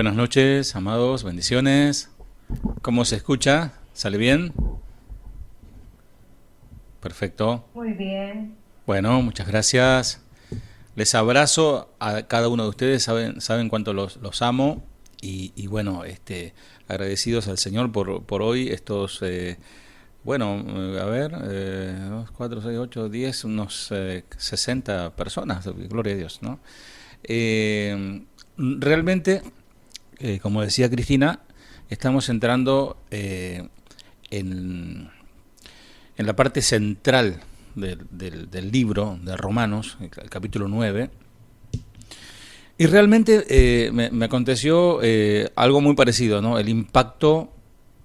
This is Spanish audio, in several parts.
Buenas noches, amados, bendiciones. ¿Cómo se escucha? ¿Sale bien? Perfecto. Muy bien. Bueno, muchas gracias. Les abrazo a cada uno de ustedes, saben cuánto los amo y bueno, agradecidos al Señor por hoy, estos, a ver, 2, 4, 6, 8, 10, unos 60 personas, gloria a Dios, ¿no? Realmente, como decía Cristina, estamos entrando en, en la parte central del libro de Romanos, el capítulo 9, y realmente me aconteció algo muy parecido, ¿no? El impacto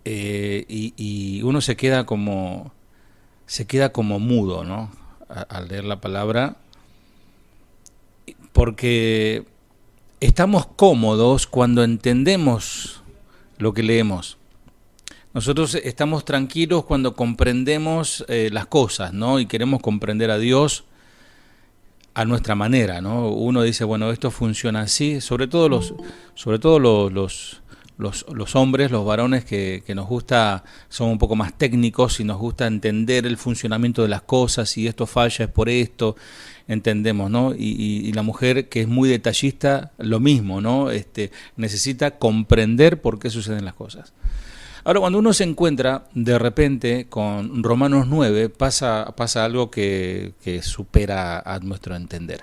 y uno se queda como mudo, ¿no? Al leer la palabra, porque estamos cómodos cuando entendemos lo que leemos. Nosotros estamos tranquilos cuando comprendemos las cosas, ¿no? Y queremos comprender a Dios a nuestra manera, ¿no? Uno dice, bueno, esto funciona así, sobre todo los hombres, los varones que nos gusta, son un poco más técnicos y nos gusta entender el funcionamiento de las cosas, si esto falla es por esto, entendemos, ¿no? Y la mujer que es muy detallista, lo mismo, ¿no? Necesita comprender por qué suceden las cosas. Ahora, cuando uno se encuentra de repente con Romanos 9, pasa algo que supera a nuestro entender.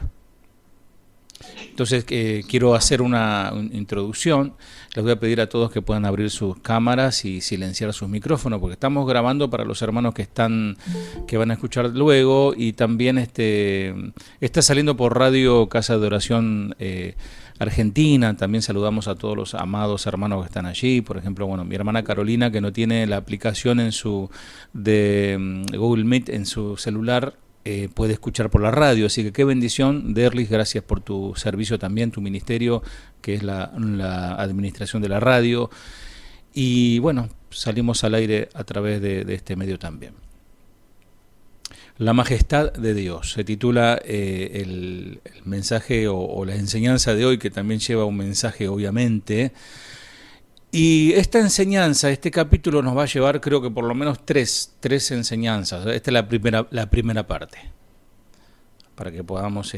Entonces, quiero hacer una introducción. Les voy a pedir a todos que puedan abrir sus cámaras y silenciar sus micrófonos, porque estamos grabando para los hermanos que van a escuchar luego, y también está saliendo por Radio Casa de Oración Argentina. También saludamos a todos los amados hermanos que están allí. Por ejemplo, bueno, mi hermana Carolina, que no tiene la aplicación de Google Meet en su celular, puede escuchar por la radio, así que qué bendición. Derlis, gracias por tu servicio también, tu ministerio, que es la administración de la radio, y bueno, salimos al aire a través de este medio también. La majestad de Dios, se titula el mensaje o la enseñanza de hoy, que también lleva un mensaje obviamente. Y esta enseñanza, este capítulo nos va a llevar, creo que por lo menos tres enseñanzas. Esta es la primera parte, para que podamos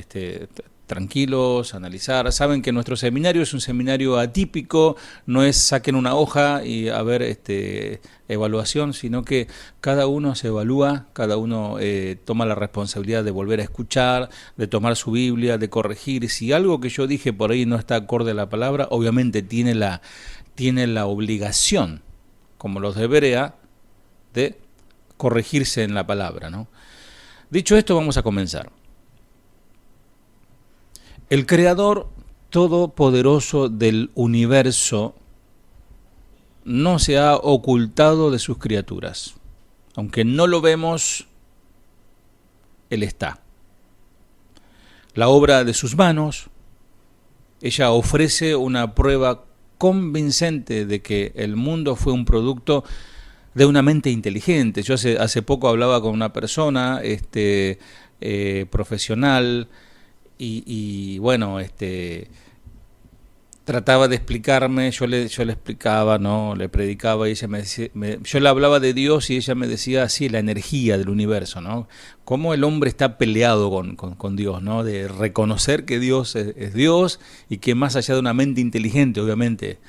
tranquilos, analizar. Saben que nuestro seminario es un seminario atípico, no es saquen una hoja y a ver evaluación, sino que cada uno se evalúa, cada uno toma la responsabilidad de volver a escuchar, de tomar su Biblia, de corregir. Si algo que yo dije por ahí no está acorde a la palabra, obviamente tiene la obligación, como los de Berea, de corregirse en la palabra, ¿no? Dicho esto, vamos a comenzar. El Creador todopoderoso del universo no se ha ocultado de sus criaturas. Aunque no lo vemos, Él está. La obra de sus manos, ella ofrece una prueba convincente de que el mundo fue un producto de una mente inteligente. Yo hace poco hablaba con una persona profesional y bueno, trataba de explicarme, yo le explicaba, no, le predicaba, y ella yo le hablaba de Dios y ella me decía así, la energía del universo, ¿no? Cómo el hombre está peleado con Dios, ¿no? De reconocer que Dios es Dios, y que más allá de una mente inteligente, obviamente,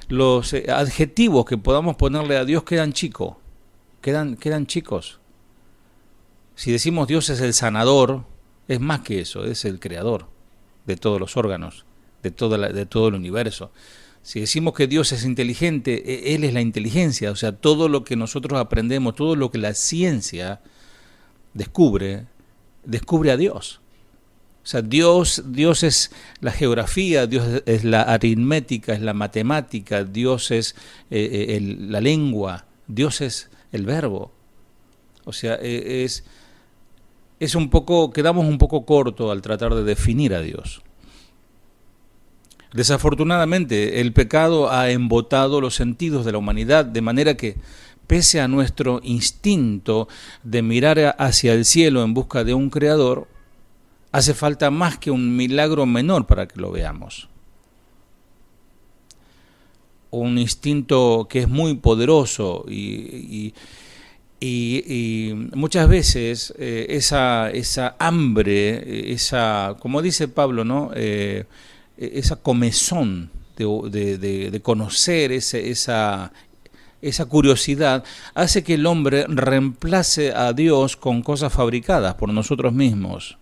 los adjetivos que podamos ponerle a Dios quedan chicos. Si decimos Dios es el sanador, es más que eso, es el creador de todos los órganos, de todo el universo. Si decimos que Dios es inteligente, Él es la inteligencia, o sea, todo lo que nosotros aprendemos, todo lo que la ciencia descubre a Dios. O sea, Dios es la geografía, Dios es la aritmética, es la matemática, Dios es la lengua, Dios es el verbo. O sea, quedamos un poco corto al tratar de definir a Dios. Desafortunadamente, el pecado ha embotado los sentidos de la humanidad, de manera que, pese a nuestro instinto de mirar hacia el cielo en busca de un creador, Hace falta más que un milagro menor para que lo veamos. Un instinto que es muy poderoso y muchas veces esa hambre, como dice Pablo, ¿no? Esa comezón de conocer, esa curiosidad, hace que el hombre reemplace a Dios con cosas fabricadas por nosotros mismos.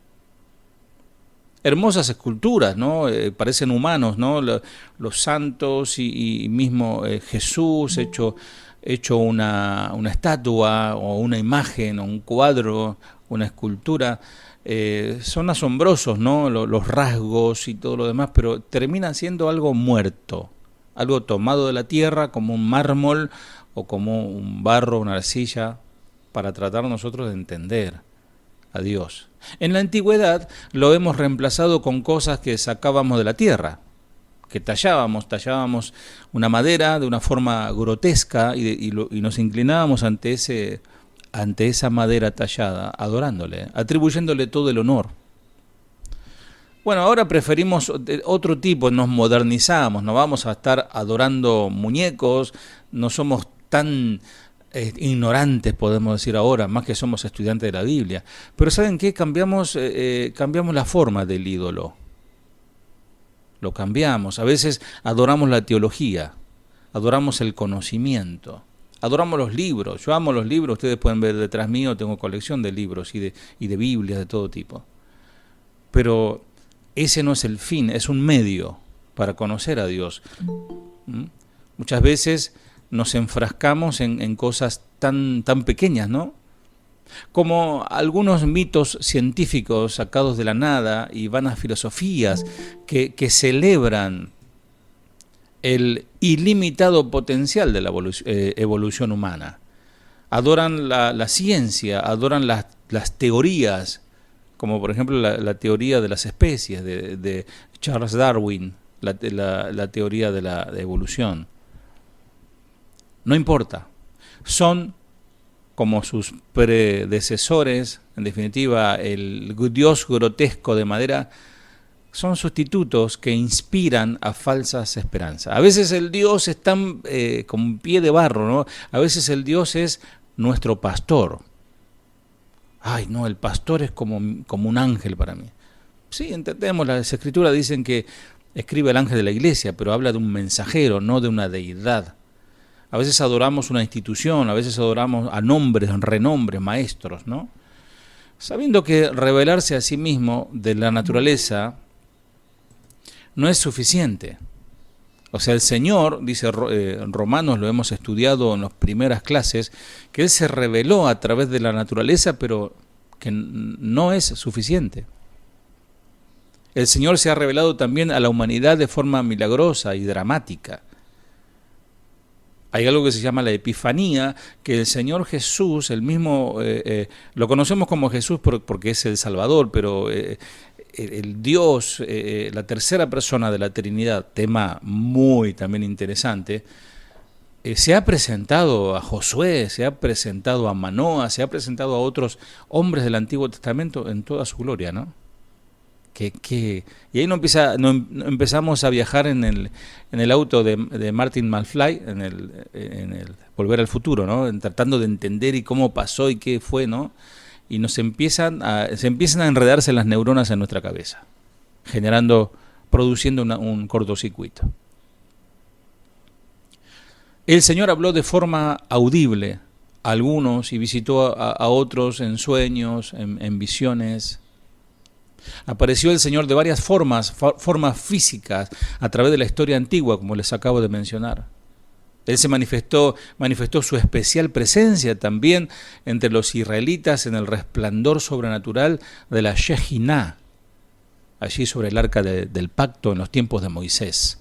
Hermosas esculturas, ¿no? Parecen humanos, ¿no? Los santos y mismo Jesús hecho una estatua o una imagen o un cuadro, una escultura. Son asombrosos, ¿no? Los rasgos y todo lo demás, pero termina siendo algo muerto, algo tomado de la tierra como un mármol o como un barro, una arcilla, para tratar nosotros de entender a Dios. En la antigüedad lo hemos reemplazado con cosas que sacábamos de la tierra, que tallábamos una madera de una forma grotesca y nos inclinábamos ante esa madera tallada, adorándole, atribuyéndole todo el honor. Bueno, ahora preferimos otro tipo, nos modernizamos, no vamos a estar adorando muñecos, no somos tan ignorantes, podemos decir ahora, más que somos estudiantes de la Biblia. Pero ¿saben qué? Cambiamos la forma del ídolo. Lo cambiamos. A veces adoramos la teología, adoramos el conocimiento, adoramos los libros. Yo amo los libros, ustedes pueden ver detrás mío, tengo colección de libros y de Biblias de todo tipo. Pero ese no es el fin, es un medio para conocer a Dios. Muchas veces nos enfrascamos en cosas tan pequeñas, ¿no? Como algunos mitos científicos sacados de la nada y vanas filosofías que celebran el ilimitado potencial de la evolución humana. Adoran la ciencia, adoran las teorías, como por ejemplo la teoría de las especies de Charles Darwin, la teoría de la evolución. No importa, son como sus predecesores, en definitiva el dios grotesco de madera, son sustitutos que inspiran a falsas esperanzas. A veces el Dios es tan con pie de barro, ¿no? A veces el Dios es nuestro pastor. Ay, no, el pastor es como un ángel para mí. Sí, entendemos, las escrituras dicen que escribe el ángel de la iglesia, pero habla de un mensajero, no de una deidad. A veces adoramos una institución, a veces adoramos a nombres, renombres, maestros, ¿no? Sabiendo que revelarse a sí mismo de la naturaleza no es suficiente. O sea, el Señor, dice Romanos, lo hemos estudiado en las primeras clases, que Él se reveló a través de la naturaleza, pero que no es suficiente. El Señor se ha revelado también a la humanidad de forma milagrosa y dramática. Hay algo que se llama la Epifanía, que el Señor Jesús, el mismo, lo conocemos como Jesús porque es el Salvador, pero el Dios, la tercera persona de la Trinidad, tema muy también interesante, se ha presentado a Josué, se ha presentado a Manoah, se ha presentado a otros hombres del Antiguo Testamento en toda su gloria, ¿no? Y ahí no empezamos a viajar en el auto de Martin McFly, en el Volver al Futuro, ¿no? Tratando de entender y cómo pasó y qué fue, ¿no? Y se empiezan a enredarse las neuronas en nuestra cabeza, produciendo un cortocircuito. El Señor habló de forma audible a algunos y visitó a otros en sueños, en visiones. Apareció el Señor de varias formas físicas a través de la historia antigua, como les acabo de mencionar. Él se manifestó su especial presencia también entre los israelitas en el resplandor sobrenatural de la Shejiná, allí sobre el arca del pacto en los tiempos de Moisés.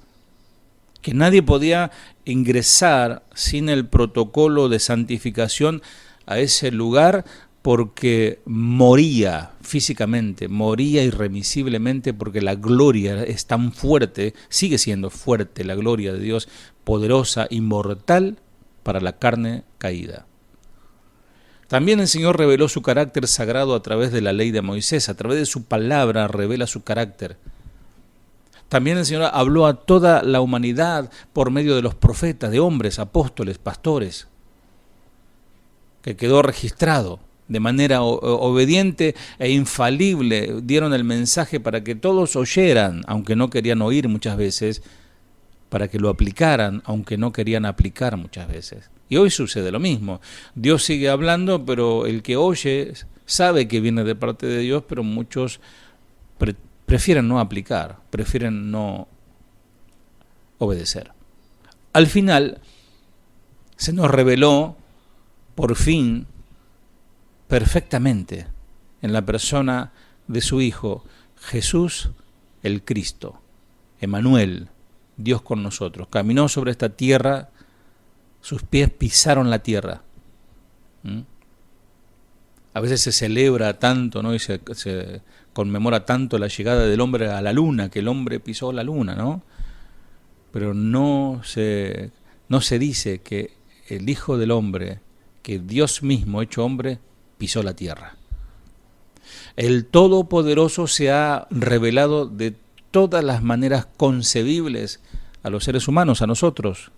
Que nadie podía ingresar sin el protocolo de santificación a ese lugar porque moría físicamente, moría irremisiblemente, porque la gloria es tan fuerte, sigue siendo fuerte la gloria de Dios, poderosa, inmortal para la carne caída. También el Señor reveló su carácter sagrado a través de la ley de Moisés, a través de su palabra revela su carácter. También el Señor habló a toda la humanidad por medio de los profetas, de hombres, apóstoles, pastores, que quedó registrado de manera obediente e infalible. Dieron el mensaje para que todos oyeran, aunque no querían oír muchas veces, para que lo aplicaran, aunque no querían aplicar muchas veces. Y hoy sucede lo mismo. Dios sigue hablando, pero el que oye sabe que viene de parte de Dios, pero muchos prefieren no aplicar, prefieren no obedecer. Al final, se nos reveló, por fin, perfectamente, en la persona de su Hijo, Jesús el Cristo, Emmanuel, Dios con nosotros. Caminó sobre esta tierra, sus pies pisaron la tierra. A veces se celebra tanto, ¿no? Y se conmemora tanto la llegada del hombre a la luna, que el hombre pisó la luna, ¿no? Pero no se dice que el Hijo del Hombre, que Dios mismo hecho hombre, pisó la tierra. El Todopoderoso se ha revelado de todas las maneras concebibles a los seres humanos, a nosotros.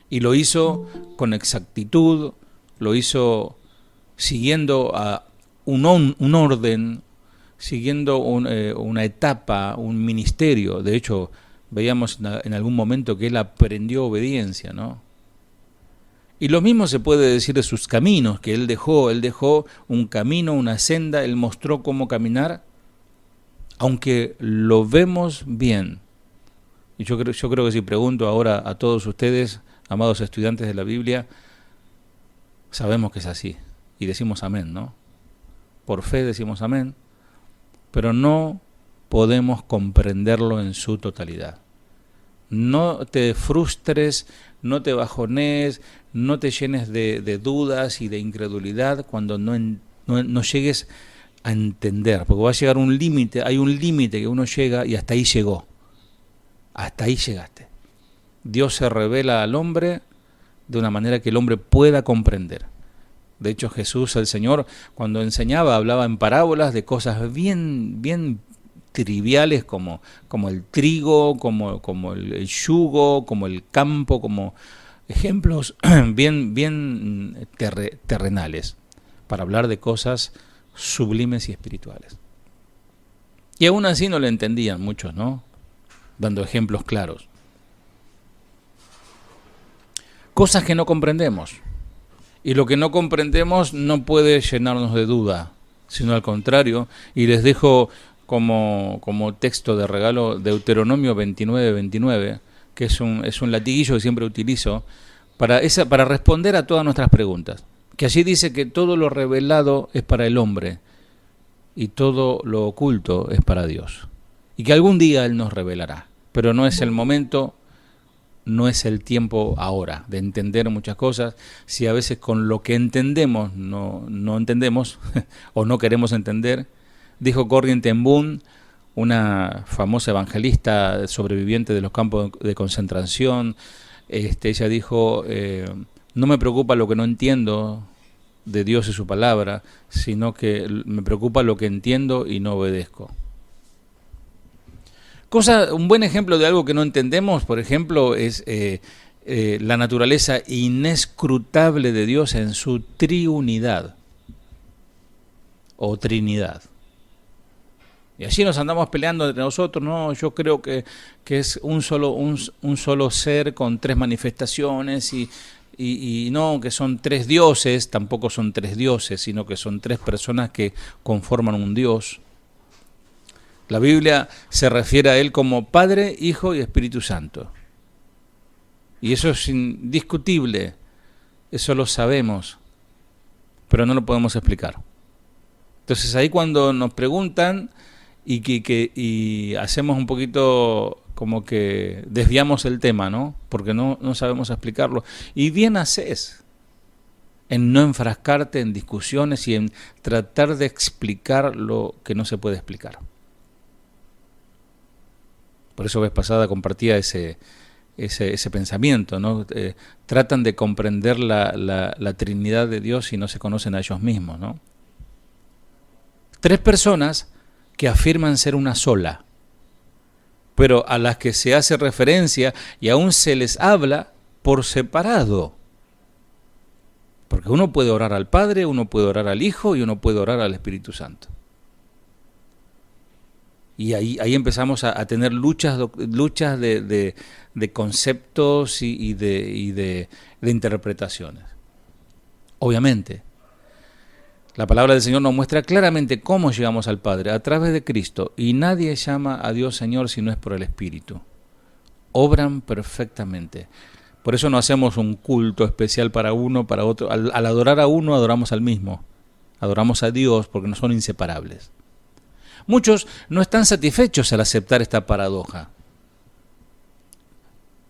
Y lo hizo con exactitud, lo hizo siguiendo a un orden, siguiendo una etapa, un ministerio. De hecho, veíamos en algún momento que él aprendió obediencia, ¿no? Y lo mismo se puede decir de sus caminos, que él dejó un camino, una senda, él mostró cómo caminar, aunque lo vemos bien. Y yo creo que si pregunto ahora a todos ustedes, amados estudiantes de la Biblia, sabemos que es así, y decimos amén, ¿no? Por fe decimos amén, pero no podemos comprenderlo en su totalidad. No te frustres, no te bajones, no te llenes de dudas y de incredulidad cuando no llegues a entender, porque va a llegar un límite, hay un límite que uno llega y hasta ahí llegó, hasta ahí llegaste. Dios se revela al hombre de una manera que el hombre pueda comprender. De hecho, Jesús, el Señor, cuando enseñaba, hablaba en parábolas de cosas bien triviales como el trigo, como el yugo, como el campo, como ejemplos bien terrenales, para hablar de cosas sublimes y espirituales. Y aún así no le entendían muchos, ¿no? Dando ejemplos claros. Cosas que no comprendemos. Y lo que no comprendemos no puede llenarnos de duda, sino al contrario. Y les dejo como texto de regalo Deuteronomio 29:29, que es un latiguillo que siempre utilizo para responder a todas nuestras preguntas. Que allí dice que todo lo revelado es para el hombre y todo lo oculto es para Dios. Y que algún día Él nos revelará, pero no es el momento. No es el tiempo ahora de entender muchas cosas. Si a veces con lo que entendemos no entendemos o no queremos entender. Dijo Corrie ten Boom, una famosa evangelista sobreviviente de los campos de concentración, ella dijo, no me preocupa lo que no entiendo de Dios y su palabra, sino que me preocupa lo que entiendo y no obedezco. Un buen ejemplo de algo que no entendemos, por ejemplo, es la naturaleza inescrutable de Dios en su triunidad o trinidad. Y allí nos andamos peleando entre nosotros, no, yo creo que es un solo ser con tres manifestaciones y no, que son tres dioses, tampoco son tres dioses, sino que son tres personas que conforman un Dios. La Biblia se refiere a Él como Padre, Hijo y Espíritu Santo. Y eso es indiscutible, eso lo sabemos, pero no lo podemos explicar. Entonces ahí cuando nos preguntan y hacemos un poquito como que desviamos el tema, ¿no? Porque no sabemos explicarlo. Y bien haces en no enfrascarte en discusiones y en tratar de explicar lo que no se puede explicar. Por eso vez pasada compartía ese ese pensamiento, ¿no? Tratan de comprender la Trinidad de Dios y no se conocen a ellos mismos, ¿no? Tres personas que afirman ser una sola, pero a las que se hace referencia y aún se les habla por separado. Porque uno puede orar al Padre, uno puede orar al Hijo y uno puede orar al Espíritu Santo. Y ahí empezamos a tener luchas de conceptos y de interpretaciones. Obviamente, la palabra del Señor nos muestra claramente cómo llegamos al Padre, a través de Cristo, y nadie llama a Dios Señor si no es por el Espíritu. Obran perfectamente. Por eso no hacemos un culto especial para uno, para otro. Al adorar a uno, adoramos al mismo. Adoramos a Dios porque no son inseparables. Muchos no están satisfechos al aceptar esta paradoja.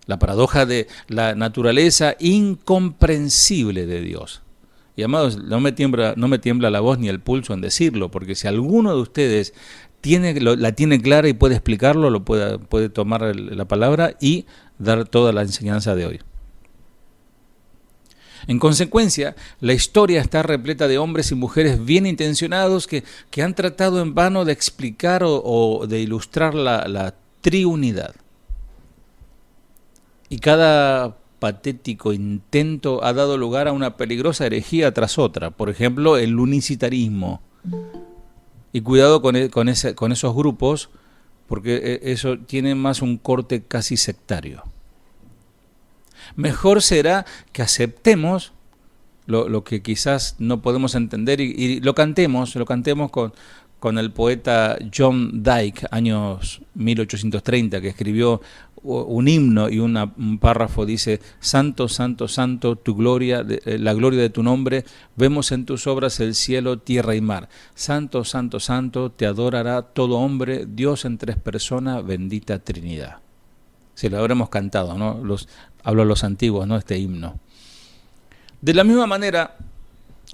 La paradoja de la naturaleza incomprensible de Dios. Y amados, no me tiembla la voz ni el pulso en decirlo, porque si alguno de ustedes la tiene clara y puede explicarlo, puede tomar la palabra y dar toda la enseñanza de hoy. En consecuencia, la historia está repleta de hombres y mujeres bien intencionados que han tratado en vano de explicar o de ilustrar la triunidad. Y cada patético intento ha dado lugar a una peligrosa herejía tras otra. Por ejemplo, el unicitarismo. Y cuidado con esos grupos, porque eso tiene más un corte casi sectario. Mejor será que aceptemos lo que quizás no podemos entender y lo cantemos con el poeta John Dyke, años 1830, que escribió un himno y un párrafo dice: Santo, santo, santo, tu gloria, la gloria de tu nombre, vemos en tus obras el cielo, tierra y mar. Santo, santo, santo, te adorará todo hombre, Dios en tres personas, bendita Trinidad. Si lo habremos cantado, ¿no? Hablo a los antiguos, ¿no? Este himno. De la misma manera,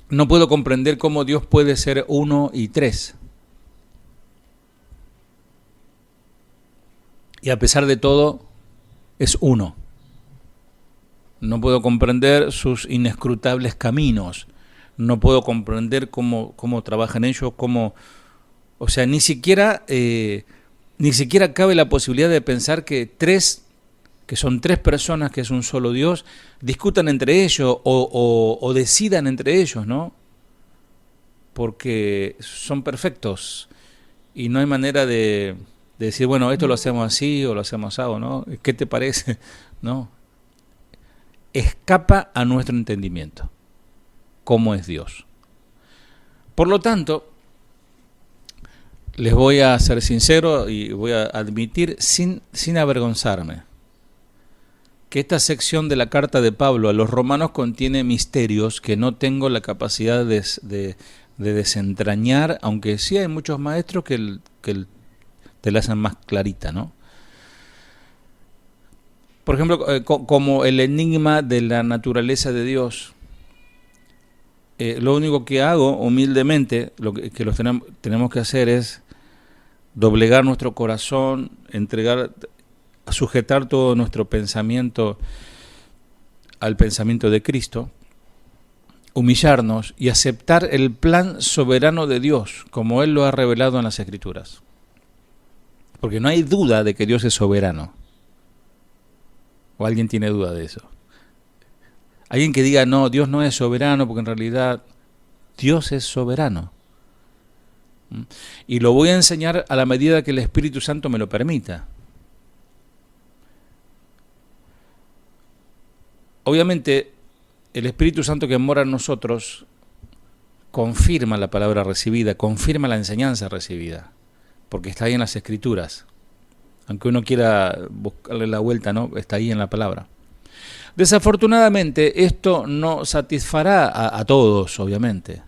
no puedo comprender cómo Dios puede ser uno y tres. Y a pesar de todo, es uno. No puedo comprender sus inescrutables caminos. No puedo comprender cómo trabajan ellos, o sea, ni siquiera cabe la posibilidad de pensar que son tres personas, que es un solo Dios, discutan entre ellos o decidan entre ellos, ¿no? Porque son perfectos y no hay manera de decir, bueno, esto lo hacemos así o lo hacemos así, ¿no? ¿Qué te parece? No. Escapa a nuestro entendimiento cómo es Dios. Por lo tanto, les voy a ser sincero y voy a admitir sin avergonzarme que esta sección de la carta de Pablo a los romanos contiene misterios que no tengo la capacidad de desentrañar, aunque sí hay muchos maestros que te la hacen más clarita, ¿no? Por ejemplo, como el enigma de la naturaleza de Dios. Lo único que hago humildemente, lo que tenemos que hacer es doblegar nuestro corazón, sujetar todo nuestro pensamiento al pensamiento de Cristo, humillarnos y aceptar el plan soberano de Dios, como Él lo ha revelado en las Escrituras. Porque no hay duda de que Dios es soberano. ¿O alguien tiene duda de eso? Alguien que diga, no, Dios no es soberano, porque en realidad Dios es soberano. Y lo voy a enseñar a la medida que el Espíritu Santo me lo permita. Obviamente, el Espíritu Santo que mora en nosotros confirma la palabra recibida, confirma la enseñanza recibida, porque está ahí en las Escrituras. Aunque uno quiera buscarle la vuelta, ¿no? Está ahí en la palabra. Desafortunadamente, esto no satisfará a todos, obviamente.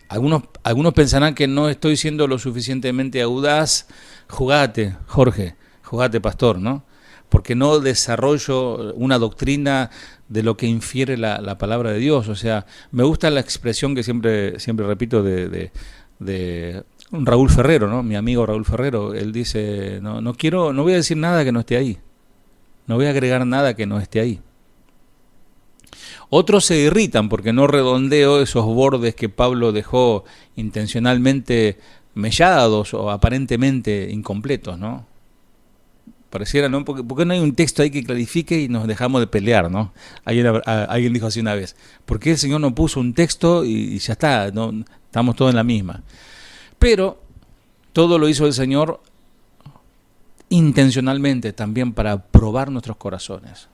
Algunos pensarán que no estoy siendo lo suficientemente audaz. Jugate, Jorge, jugate, pastor, ¿no? Porque no desarrollo una doctrina de lo que infiere la palabra de Dios. O sea, me gusta la expresión que siempre repito de Raúl Ferrero, ¿no? Mi amigo Raúl Ferrero. Él dice, no voy a decir nada que no esté ahí. no voy a agregar nada que no esté ahí. Otros se irritan porque no redondeo esos bordes que Pablo dejó intencionalmente mellados o aparentemente incompletos, ¿no? Pareciera, ¿no? ¿Por qué no hay un texto ahí que clarifique y nos dejamos de pelear, ¿no? Alguien dijo así una vez, ¿por qué el Señor no puso un texto y ya está? No, estamos todos en la misma. Pero todo lo hizo el Señor intencionalmente también para probar nuestros corazones.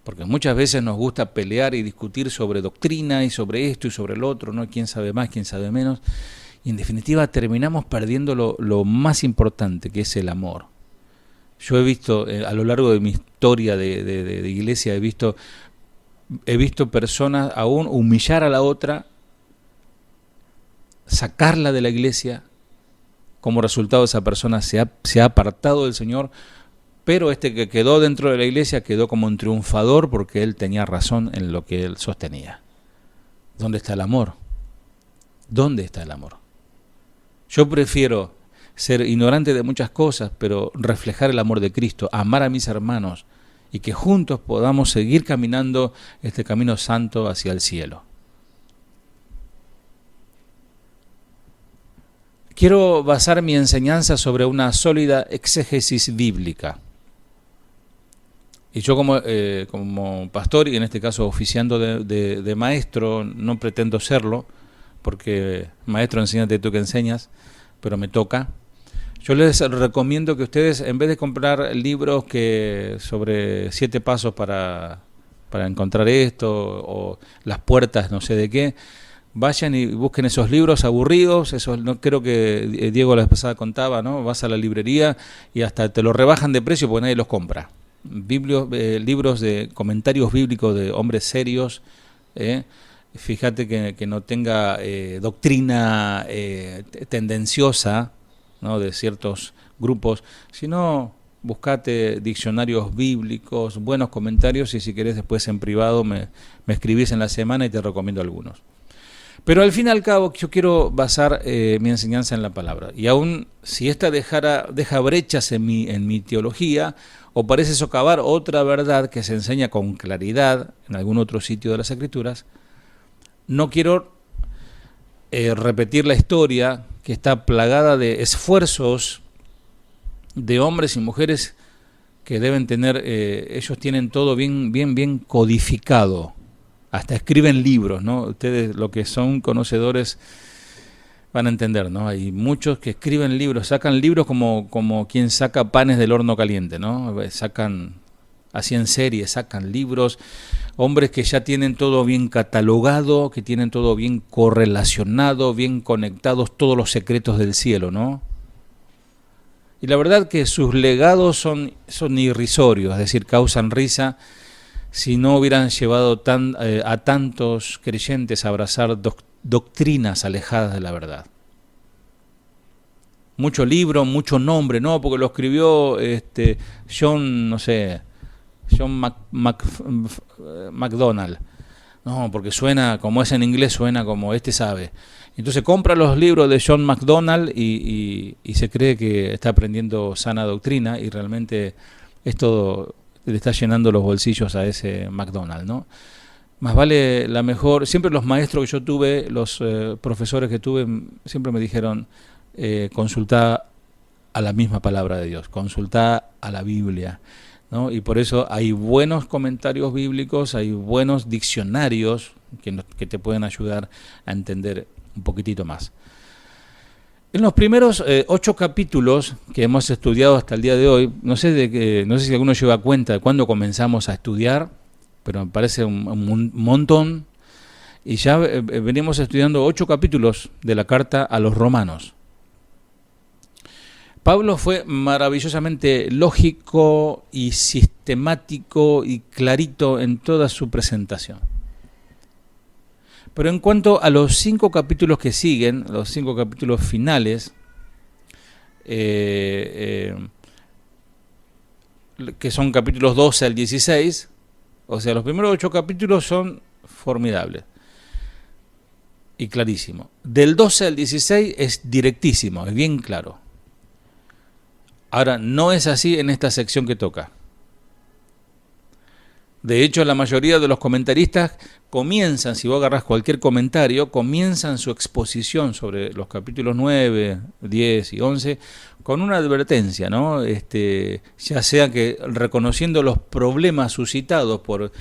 Porque muchas veces nos gusta pelear y discutir sobre doctrina y sobre esto y sobre el otro, ¿no? Quién sabe más, quién sabe menos. Y en definitiva terminamos perdiendo lo más importante, que es el amor. Yo he visto, a lo largo de mi historia de iglesia, he visto personas aún humillar a la otra, sacarla de la iglesia. Como resultado esa persona se ha apartado del Señor, pero este que quedó dentro de la iglesia quedó como un triunfador porque él tenía razón en lo que él sostenía. ¿Dónde está el amor? ¿Dónde está el amor? Yo prefiero ser ignorante de muchas cosas, pero reflejar el amor de Cristo, amar a mis hermanos y que juntos podamos seguir caminando este camino santo hacia el cielo. Quiero basar mi enseñanza sobre una sólida exégesis bíblica. Y yo como pastor, y en este caso oficiando de maestro, no pretendo serlo, porque maestro, enséñate tú que enseñas, pero me toca. Yo les recomiendo que ustedes, en vez de comprar libros sobre 7 pasos para encontrar esto, o las puertas no sé de qué, vayan y busquen esos libros aburridos. No creo que Diego la vez pasada contaba, ¿no? Vas a la librería y hasta te lo rebajan de precio porque nadie los compra. Libros de comentarios bíblicos de hombres serios, fíjate que no tenga doctrina tendenciosa, ¿no? De ciertos grupos, sino buscate diccionarios bíblicos, buenos comentarios, y si querés después en privado me escribís en la semana y te recomiendo algunos. Pero al fin y al cabo yo quiero basar mi enseñanza en la palabra, y aún si esta deja brechas en mi teología, o parece socavar otra verdad que se enseña con claridad en algún otro sitio de las Escrituras, no quiero repetir la historia que está plagada de esfuerzos de hombres y mujeres que deben tener, ellos tienen todo bien codificado, hasta escriben libros, ¿no? Ustedes, lo que son conocedores, van a entender, ¿no? Hay muchos que escriben libros, sacan libros como quien saca panes del horno caliente, ¿no? Sacan, así en serie, sacan libros, hombres que ya tienen todo bien catalogado, que tienen todo bien correlacionado, bien conectados, todos los secretos del cielo, ¿no? Y la verdad que sus legados son irrisorios, es decir, causan risa si no hubieran llevado a tantos creyentes a abrazar doctrinas alejadas de la verdad. Mucho libro, mucho nombre, ¿no? Porque lo escribió John McDonald. No, porque suena, como es en inglés, suena como sabe. Entonces compra los libros de John McDonald y se cree que está aprendiendo sana doctrina, y realmente es todo, le está llenando los bolsillos a ese McDonald, ¿no? Más vale siempre los maestros que yo tuve, los profesores que tuve, siempre me dijeron, consultá a la misma palabra de Dios, consultá a la Biblia, ¿no? Y por eso hay buenos comentarios bíblicos, hay buenos diccionarios que te pueden ayudar a entender un poquitito más. En los primeros 8 capítulos que hemos estudiado hasta el día de hoy, no sé si alguno lleva cuenta de cuándo comenzamos a estudiar, pero me parece un montón, y ya venimos estudiando 8 capítulos de la carta a los romanos. Pablo fue maravillosamente lógico y sistemático y clarito en toda su presentación. Pero en cuanto a los 5 capítulos que siguen, los 5 capítulos finales, que son capítulos 12 al 16, o sea, los primeros 8 capítulos son formidables y clarísimos. Del 12 al 16 es directísimo, es bien claro. Ahora, no es así en esta sección que toca. De hecho, la mayoría de los comentaristas comienzan, si vos agarrás cualquier comentario, comienzan su exposición sobre los capítulos 9, 10 y 11 con una advertencia, ¿no? Ya sea que reconociendo los problemas suscitados por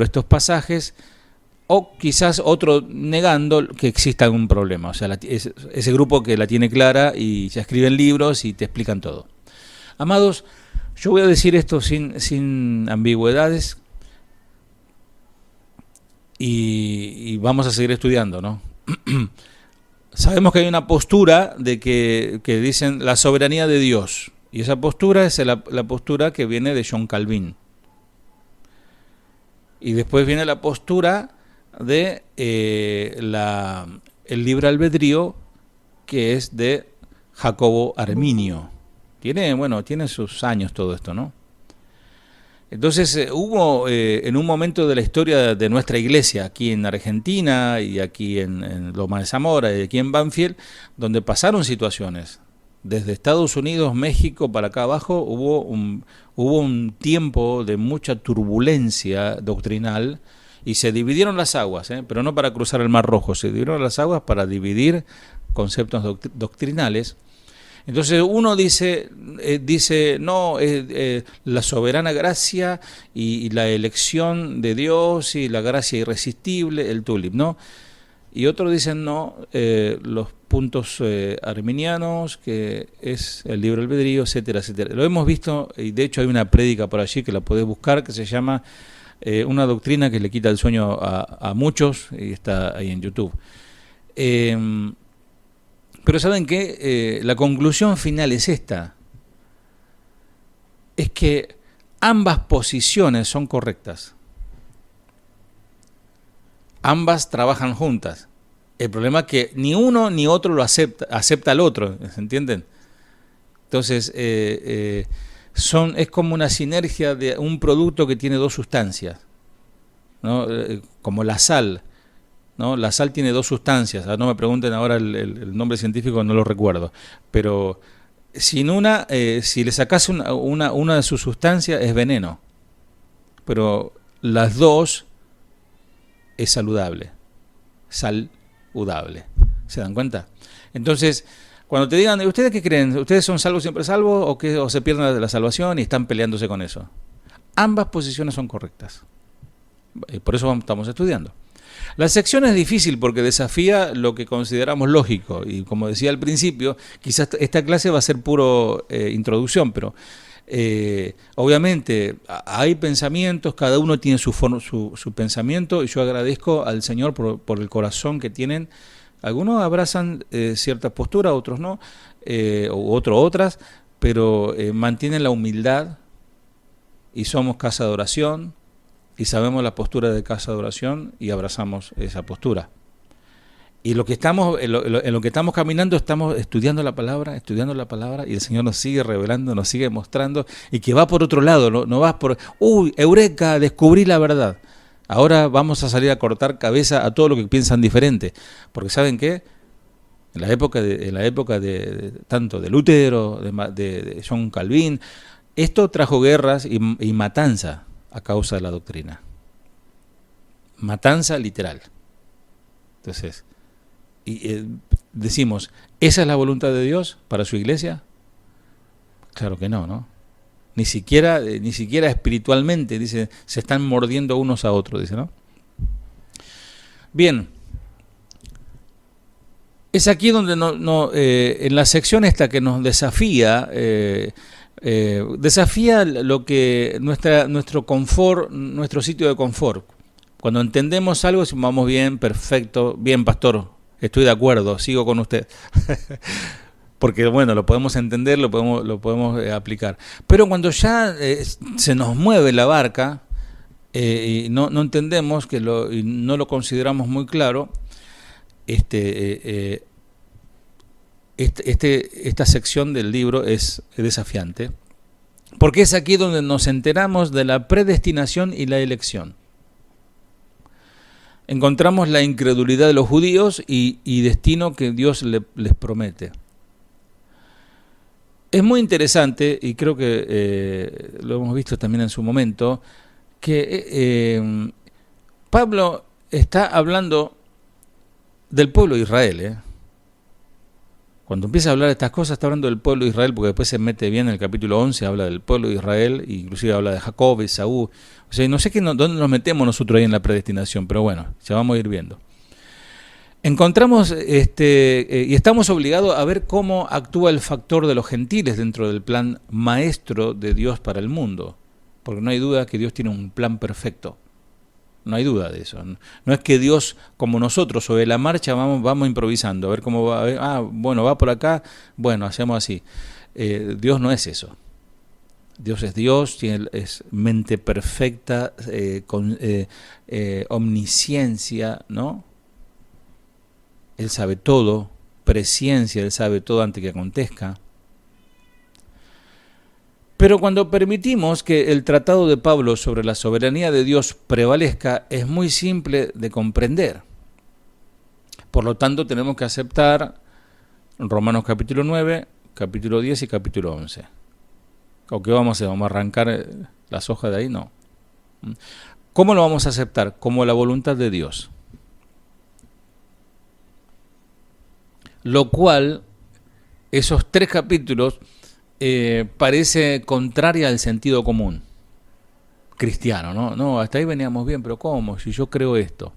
estos pasajes, o quizás otro negando que exista algún problema. O sea, ese grupo que la tiene clara y ya escriben libros y te explican todo. Amados, yo voy a decir esto sin ambigüedades y vamos a seguir estudiando, ¿no? Sabemos que hay una postura de que dicen la soberanía de Dios, y esa postura es la postura que viene de John Calvin. Y después viene la postura de el libre albedrío, que es de Jacobo Arminio. Tiene sus años todo esto, ¿no? Entonces hubo en un momento de la historia de nuestra iglesia, aquí en Argentina y aquí en Loma de Zamora y aquí en Banfield, donde pasaron situaciones. Desde Estados Unidos, México para acá abajo hubo un tiempo de mucha turbulencia doctrinal y se dividieron las aguas, pero no para cruzar el Mar Rojo, se dividieron las aguas para dividir conceptos doctrinales. Entonces uno dice no, la soberana gracia y la elección de Dios y la gracia irresistible, el tulip, ¿no? Y otros dicen no, los puntos arminianos, que es el libre albedrío, etcétera, etcétera. Lo hemos visto, y de hecho hay una prédica por allí que la podés buscar, que se llama una doctrina que le quita el sueño a muchos, y está ahí en YouTube. Pero ¿saben qué? La conclusión final es esta. Es que ambas posiciones son correctas. Ambas trabajan juntas. El problema es que ni uno ni otro lo acepta al otro, ¿se entienden? Entonces, es como una sinergia de un producto que tiene dos sustancias, ¿no? Como la sal, ¿no? La sal tiene dos sustancias, no me pregunten ahora el nombre científico, no lo recuerdo, pero sin si le sacas una de sus sustancias es veneno, pero las dos es saludable, saludable, ¿se dan cuenta? Entonces, cuando te digan, ¿ustedes qué creen? ¿Ustedes son salvos siempre salvos o se pierden de la salvación y están peleándose con eso? Ambas posiciones son correctas, por eso estamos estudiando. La sección es difícil porque desafía lo que consideramos lógico y como decía al principio, quizás esta clase va a ser puro introducción, pero obviamente hay pensamientos, cada uno tiene su pensamiento y yo agradezco al Señor por el corazón que tienen. Algunos abrazan ciertas posturas, otros no, otras, pero mantienen la humildad y somos casa de oración. Y sabemos la postura de casa de oración y abrazamos esa postura. Y en lo que estamos caminando, estamos estudiando la palabra, y el Señor nos sigue revelando, nos sigue mostrando, y que va por otro lado, no vas por, eureka, descubrí la verdad. Ahora vamos a salir a cortar cabeza a todo lo que piensan diferente. Porque ¿saben qué? En la época de tanto de Lutero, de John Calvin, esto trajo guerras y matanza a causa de la doctrina. Matanza literal. Entonces, decimos, ¿esa es la voluntad de Dios para su iglesia? Claro que no, ¿no? Ni siquiera espiritualmente, dice, se están mordiendo unos a otros, dice, ¿no? Bien. Es aquí donde en la sección esta que nos desafía, desafía lo que nuestro confort, nuestro sitio de confort. Cuando entendemos algo, decimos, vamos bien, perfecto, bien, pastor, estoy de acuerdo, sigo con usted. Porque bueno, lo podemos entender, lo podemos aplicar. Pero cuando ya se nos mueve la barca y no entendemos y no lo consideramos muy claro, esta sección del libro es desafiante, porque es aquí donde nos enteramos de la predestinación y la elección. Encontramos la incredulidad de los judíos y destino que Dios les promete. Es muy interesante, y creo que lo hemos visto también en su momento, que Pablo está hablando del pueblo de Israel. Cuando empieza a hablar de estas cosas está hablando del pueblo de Israel, porque después se mete bien en el capítulo 11, habla del pueblo de Israel, e inclusive habla de Jacob y Saúl. O sea, no sé dónde nos metemos nosotros ahí en la predestinación, pero bueno, ya vamos a ir viendo. Encontramos y estamos obligados a ver cómo actúa el factor de los gentiles dentro del plan maestro de Dios para el mundo, porque no hay duda que Dios tiene un plan perfecto. No hay duda de eso. No es que Dios, como nosotros, sobre la marcha vamos improvisando, a ver cómo va. Bueno, va por acá, bueno, hacemos así. Dios no es eso. Dios es Dios, es mente perfecta, con omnisciencia, ¿no? Él sabe todo, presciencia, Él sabe todo antes que acontezca. Pero cuando permitimos que el tratado de Pablo sobre la soberanía de Dios prevalezca, es muy simple de comprender. Por lo tanto, tenemos que aceptar Romanos capítulo 9, capítulo 10 y capítulo 11. ¿O qué vamos a hacer? ¿Vamos a arrancar las hojas de ahí? No. ¿Cómo lo vamos a aceptar? Como la voluntad de Dios. Lo cual, esos 3 capítulos parece contraria al sentido común cristiano, ¿no? No, hasta ahí veníamos bien, pero ¿cómo? Si yo creo esto.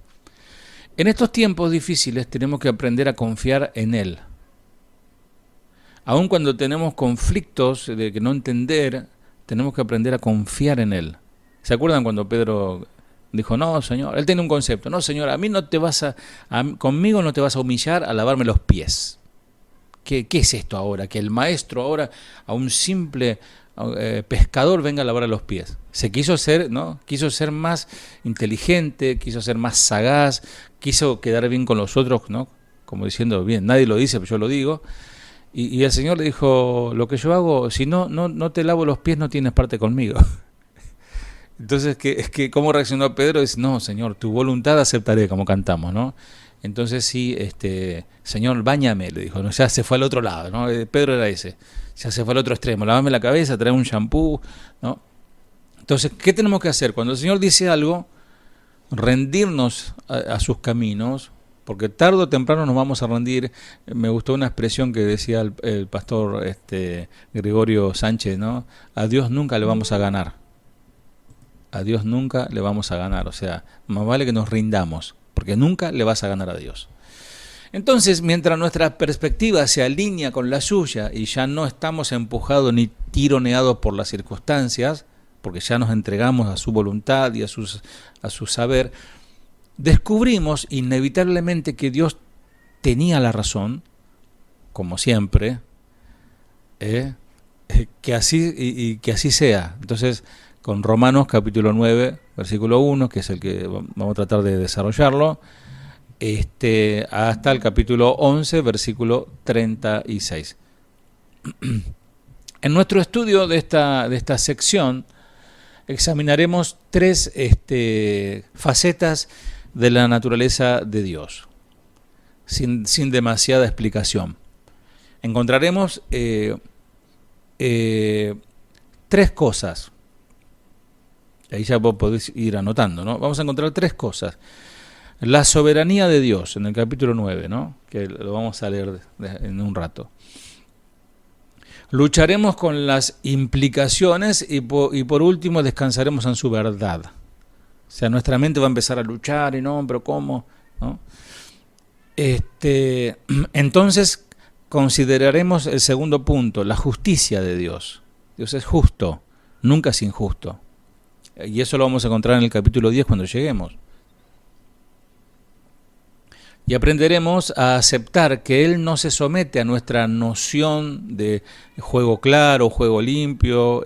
En estos tiempos difíciles tenemos que aprender a confiar en Él. Aun cuando tenemos conflictos de que no entender, tenemos que aprender a confiar en Él. ¿Se acuerdan cuando Pedro dijo, no, Señor? Él tiene un concepto, no, Señor, conmigo no te vas a humillar a lavarme los pies. ¿Qué es esto ahora? Que el maestro ahora a un simple pescador venga a lavar a los pies. Se quiso ser, ¿no? Quiso ser más inteligente, quiso ser más sagaz, quiso quedar bien con los otros, ¿no? Como diciendo, bien, nadie lo dice, pero yo lo digo. Y el Señor le dijo, lo que yo hago, si no te lavo los pies, no tienes parte conmigo. Entonces, ¿cómo reaccionó Pedro? Dice, no, Señor, tu voluntad aceptaré, como cantamos, ¿no? Entonces sí, Señor, báñame, le dijo, ¿no? Ya se fue al otro lado, ¿no? Pedro era ese, ya se fue al otro extremo, lávame la cabeza, trae un shampoo, ¿no? Entonces, ¿qué tenemos que hacer? Cuando el Señor dice algo, rendirnos a sus caminos, porque tarde o temprano nos vamos a rendir. Me gustó una expresión que decía el pastor Gregorio Sánchez, ¿no? A Dios nunca le vamos a ganar. A Dios nunca le vamos a ganar, o sea, más vale que nos rindamos, porque nunca le vas a ganar a Dios. Entonces, mientras nuestra perspectiva se alinea con la suya y ya no estamos empujados ni tironeados por las circunstancias, porque ya nos entregamos a su voluntad y a su saber, descubrimos inevitablemente que Dios tenía la razón, como siempre, que así sea. Entonces, con Romanos capítulo 9, versículo 1, que es el que vamos a tratar de desarrollarlo, hasta el capítulo 11, versículo 36. En nuestro estudio de esta sección examinaremos 3 facetas de la naturaleza de Dios, sin demasiada explicación. Encontraremos 3 cosas. Ahí ya vos podés ir anotando, ¿no? Vamos a encontrar 3 cosas. La soberanía de Dios, en el capítulo 9, ¿no? Que lo vamos a leer en un rato. Lucharemos con las implicaciones y por último descansaremos en su verdad. O sea, nuestra mente va a empezar a luchar y no, pero ¿cómo? ¿No? Entonces consideraremos el segundo punto, la justicia de Dios. Dios es justo, nunca es injusto. Y eso lo vamos a encontrar en el capítulo 10 cuando lleguemos. Y aprenderemos a aceptar que Él no se somete a nuestra noción de juego claro, juego limpio,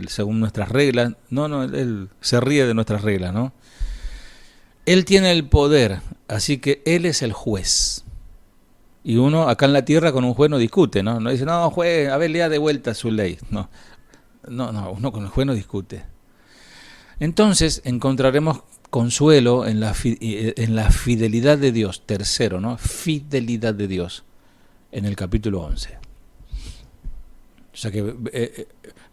según nuestras reglas. No, Él se ríe de nuestras reglas, ¿no? Él tiene el poder, así que Él es el juez. Y uno acá en la tierra con un juez no discute, ¿no? No dice, no, juez, a ver, lea de vuelta su ley. No, uno con el juez no discute. Entonces encontraremos consuelo en la fidelidad de Dios. Tercero, ¿no? Fidelidad de Dios en el capítulo 11. O sea que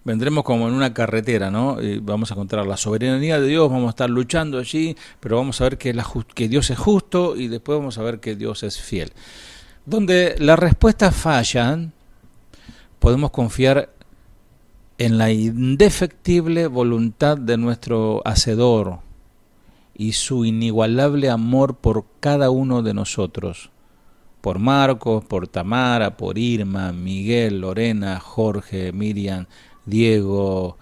vendremos como en una carretera, ¿no? Vamos a encontrar la soberanía de Dios, vamos a estar luchando allí, pero vamos a ver que Dios es justo y después vamos a ver que Dios es fiel. Donde las respuestas fallan, podemos confiar en la indefectible voluntad de nuestro Hacedor y su inigualable amor por cada uno de nosotros. Por Marcos, por Tamara, por Irma, Miguel, Lorena, Jorge, Miriam, Diego,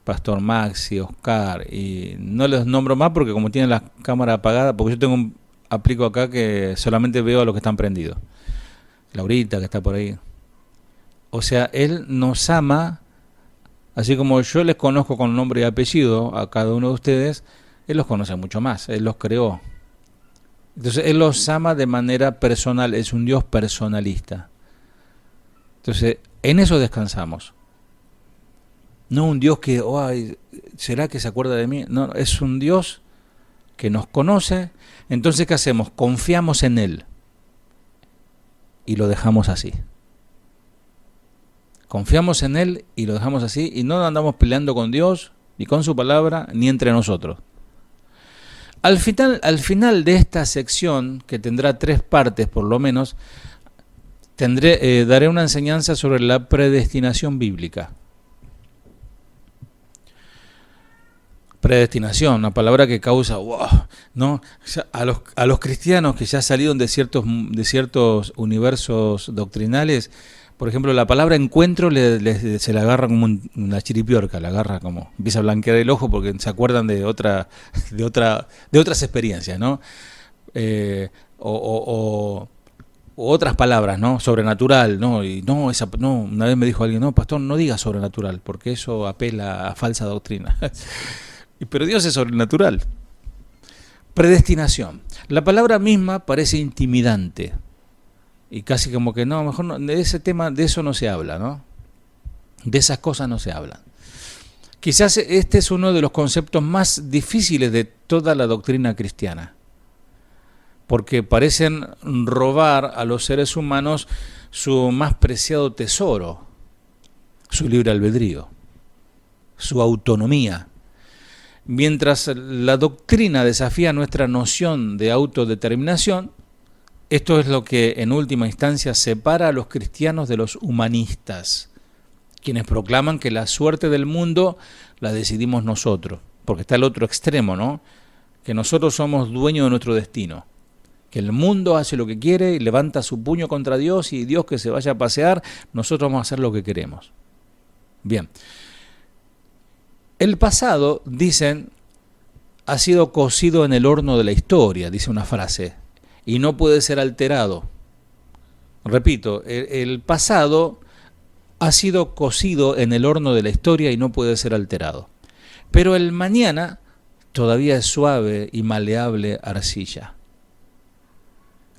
Pastor Maxi, Oscar, y no les nombro más porque como tienen la cámara apagada, porque yo tengo un aplico acá que solamente veo a los que están prendidos. Laurita, que está por ahí. O sea, Él nos ama, así como yo les conozco con nombre y apellido a cada uno de ustedes, Él los conoce mucho más, Él los creó. Entonces Él los ama de manera personal, es un Dios personalista. Entonces, en eso descansamos. No un Dios que, ay, ¿será que se acuerda de mí? No, es un Dios que nos conoce. Entonces, ¿qué hacemos? Confiamos en Él y lo dejamos así. Confiamos en Él y lo dejamos así y no andamos peleando con Dios, ni con su palabra, ni entre nosotros. Al final de esta sección, que tendrá 3 partes por lo menos, daré una enseñanza sobre la predestinación bíblica. Predestinación, una palabra que causa, wow, ¿no? A los cristianos que ya salieron de ciertos universos doctrinales, por ejemplo, la palabra encuentro se la agarra como una chiripiorca, la agarra como, empieza a blanquear el ojo porque se acuerdan de otras experiencias, ¿no? O otras palabras, ¿no? Sobrenatural, ¿no? Y no, una vez me dijo alguien, no, pastor, no diga sobrenatural, porque eso apela a falsa doctrina. Pero Dios es sobrenatural. Predestinación. La palabra misma parece intimidante. Y casi como que no, mejor no, de ese tema, de eso no se habla, ¿no? De esas cosas no se hablan. Quizás este es uno de los conceptos más difíciles de toda la doctrina cristiana, porque parecen robar a los seres humanos su más preciado tesoro, su libre albedrío, su autonomía. Mientras la doctrina desafía nuestra noción de autodeterminación, esto es lo que en última instancia separa a los cristianos de los humanistas, quienes proclaman que la suerte del mundo la decidimos nosotros, porque está el otro extremo, ¿no? Que nosotros somos dueños de nuestro destino, que el mundo hace lo que quiere y levanta su puño contra Dios y Dios que se vaya a pasear, nosotros vamos a hacer lo que queremos. Bien. El pasado, dicen, ha sido cocido en el horno de la historia, dice una frase, y no puede ser alterado. Repito, el pasado ha sido cocido en el horno de la historia y no puede ser alterado. Pero el mañana todavía es suave y maleable arcilla,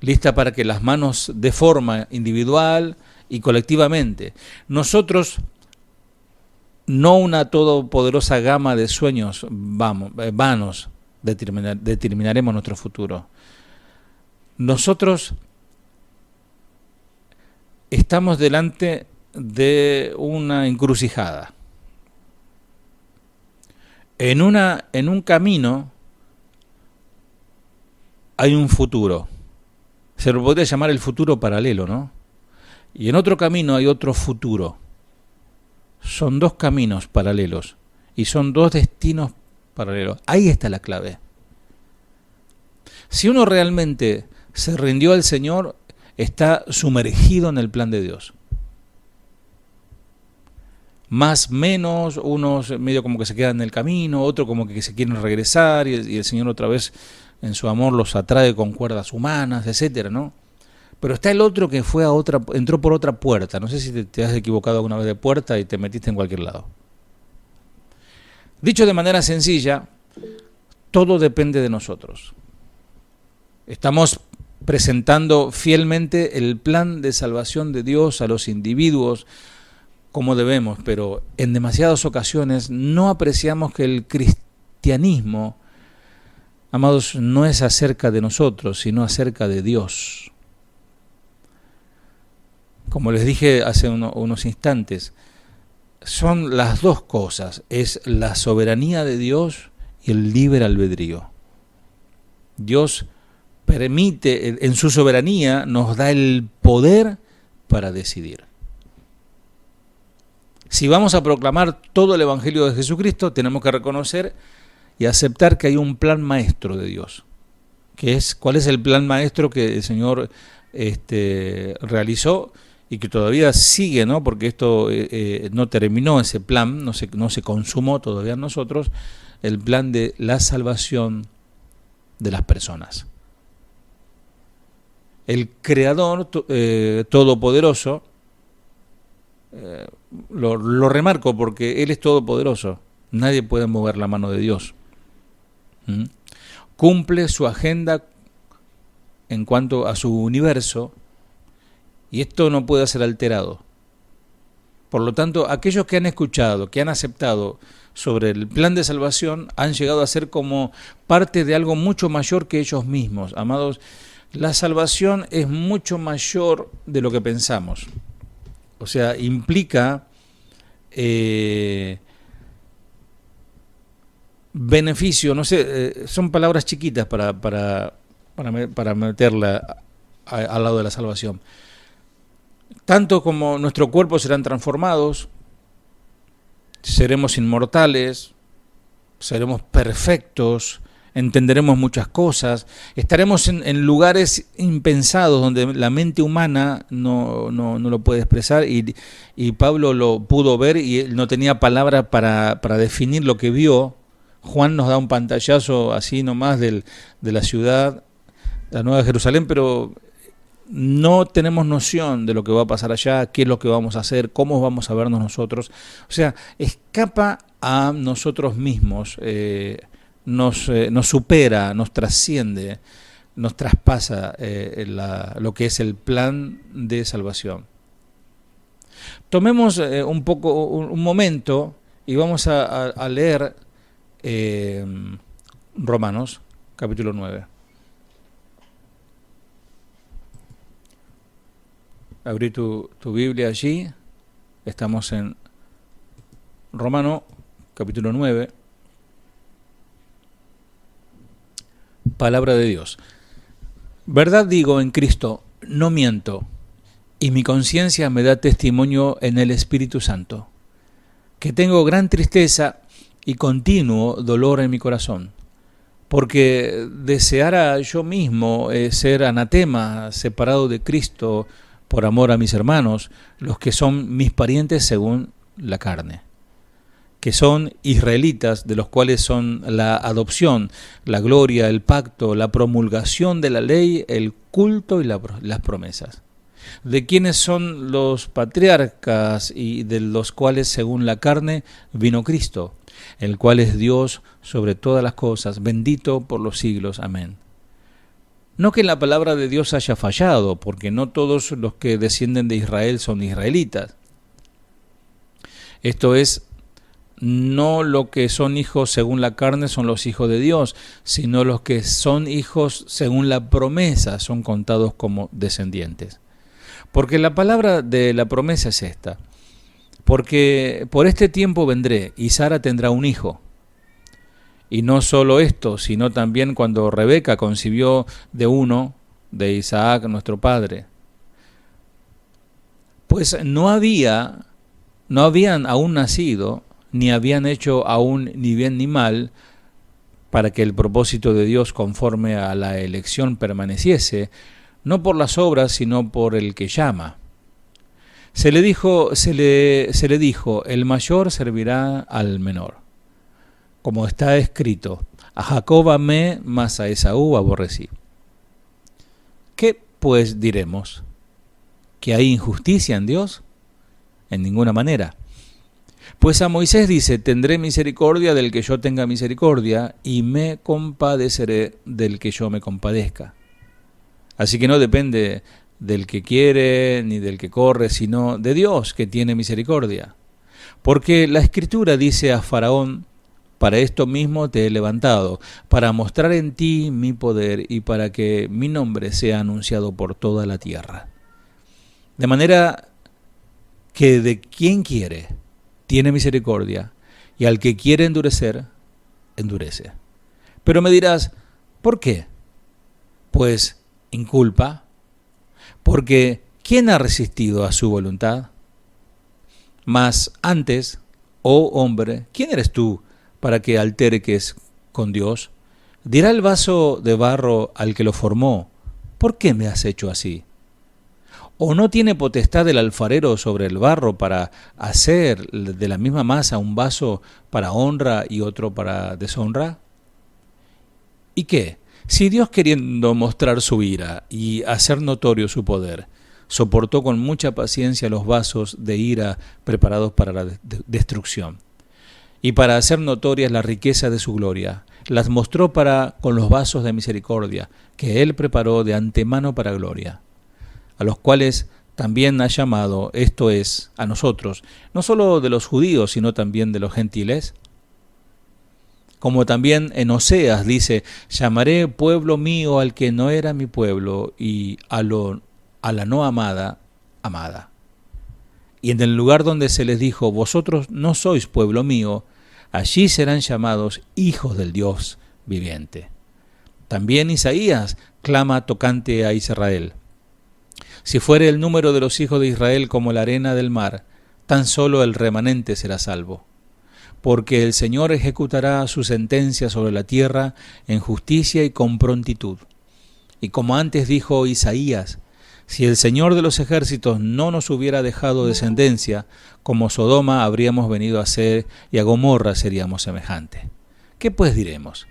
lista para que las manos de forma individual y colectivamente. Nosotros, no una todopoderosa gama de sueños vanos, determinaremos nuestro futuro. Nosotros estamos delante de una encrucijada. En un camino hay un futuro. Se lo podría llamar el futuro paralelo, ¿no? Y en otro camino hay otro futuro. Son 2 caminos paralelos y son 2 destinos paralelos. Ahí está la clave. Si uno realmente se rindió al Señor, está sumergido en el plan de Dios. Más, menos, unos medio como que se quedan en el camino, otros como que se quieren regresar y el Señor otra vez en su amor los atrae con cuerdas humanas, etcétera, ¿no? Pero está el otro que entró por otra puerta. No sé si te has equivocado alguna vez de puerta y te metiste en cualquier lado. Dicho de manera sencilla, todo depende de nosotros. Estamos presentando fielmente el plan de salvación de Dios a los individuos como debemos, pero en demasiadas ocasiones no apreciamos que el cristianismo, amados, no es acerca de nosotros, sino acerca de Dios. como les dije hace unos instantes, son las dos cosas, es la soberanía de Dios y el libre albedrío. Dios permite, en su soberanía nos da el poder para decidir. Si vamos a proclamar todo el Evangelio de Jesucristo, tenemos que reconocer y aceptar que hay un plan maestro de Dios. ¿Cuál es el plan maestro que el Señor realizó y que todavía sigue, ¿no? Porque esto no terminó, ese plan, no se consumó todavía en nosotros, el plan de la salvación de las personas. El Creador todopoderoso, lo remarco porque Él es todopoderoso, nadie puede mover la mano de Dios. Cumple su agenda en cuanto a su universo y esto no puede ser alterado. Por lo tanto, aquellos que han escuchado, que han aceptado sobre el plan de salvación, han llegado a ser como parte de algo mucho mayor que ellos mismos. Amados, la salvación es mucho mayor de lo que pensamos. O sea, implica beneficio, no sé, son palabras chiquitas para meterla al lado de la salvación. Tanto como nuestro cuerpo serán transformados, seremos inmortales, seremos perfectos, entenderemos muchas cosas, estaremos en lugares impensados donde la mente humana no lo puede expresar y Pablo lo pudo ver y él no tenía palabra para definir lo que vio. Juan nos da un pantallazo así nomás de la ciudad, la Nueva Jerusalén, pero no tenemos noción de lo que va a pasar allá, qué es lo que vamos a hacer, cómo vamos a vernos nosotros. O sea, escapa a nosotros mismos, nos supera, nos trasciende, nos traspasa lo que es el plan de salvación. Tomemos un momento y vamos a leer Romanos, capítulo 9. Abrí tu Biblia allí, estamos en Romano, capítulo 9, palabra de Dios. Verdad digo en Cristo, no miento, y mi conciencia me da testimonio en el Espíritu Santo, que tengo gran tristeza y continuo dolor en mi corazón, porque deseara yo mismo ser anatema, separado de Cristo, por amor a mis hermanos, los que son mis parientes según la carne, que son israelitas, de los cuales son la adopción, la gloria, el pacto, la promulgación de la ley, el culto y las promesas, de quienes son los patriarcas y de los cuales según la carne vino Cristo, el cual es Dios sobre todas las cosas, bendito por los siglos. Amén. No que la palabra de Dios haya fallado, porque no todos los que descienden de Israel son israelitas. Esto es, no lo que son hijos según la carne son los hijos de Dios, sino los que son hijos según la promesa son contados como descendientes. Porque la palabra de la promesa es esta: porque por este tiempo vendré y Sara tendrá un hijo. Y no solo esto, sino también cuando Rebeca concibió de Isaac, nuestro padre. Pues no habían aún nacido, ni habían hecho aún ni bien ni mal, para que el propósito de Dios conforme a la elección permaneciese, no por las obras, sino por el que llama. Se le dijo, el mayor servirá al menor. Como está escrito, a Jacob amé, mas a Esaú aborrecí. ¿Qué pues diremos? ¿Que hay injusticia en Dios? En ninguna manera. Pues a Moisés dice, tendré misericordia del que yo tenga misericordia, y me compadeceré del que yo me compadezca. Así que no depende del que quiere ni del que corre, sino de Dios que tiene misericordia. Porque la Escritura dice a Faraón, para esto mismo te he levantado, para mostrar en ti mi poder y para que mi nombre sea anunciado por toda la tierra. De manera que de quien quiere, tiene misericordia, y al que quiere endurecer, endurece. Pero me dirás, ¿por qué? Pues inculpa, porque ¿quién ha resistido a su voluntad? Mas antes, oh hombre, ¿quién eres tú para que alterques con Dios? Dirá el vaso de barro al que lo formó, ¿por qué me has hecho así? ¿O no tiene potestad el alfarero sobre el barro para hacer de la misma masa un vaso para honra y otro para deshonra? ¿Y qué? Si Dios, queriendo mostrar su ira y hacer notorio su poder, soportó con mucha paciencia los vasos de ira preparados para la destrucción, y para hacer notorias la riqueza de su gloria, las mostró con los vasos de misericordia que Él preparó de antemano para gloria, a los cuales también ha llamado, esto es, a nosotros, no solo de los judíos, sino también de los gentiles. Como también en Oseas dice, llamaré pueblo mío al que no era mi pueblo, y a la no amada, amada. Y en el lugar donde se les dijo, vosotros no sois pueblo mío, allí serán llamados hijos del Dios viviente. También Isaías clama tocante a Israel. Si fuere el número de los hijos de Israel como la arena del mar, tan solo el remanente será salvo. Porque el Señor ejecutará su sentencia sobre la tierra en justicia y con prontitud. Y como antes dijo Isaías, si el Señor de los ejércitos no nos hubiera dejado descendencia, como Sodoma habríamos venido a ser y a Gomorra seríamos semejantes. ¿Qué pues diremos?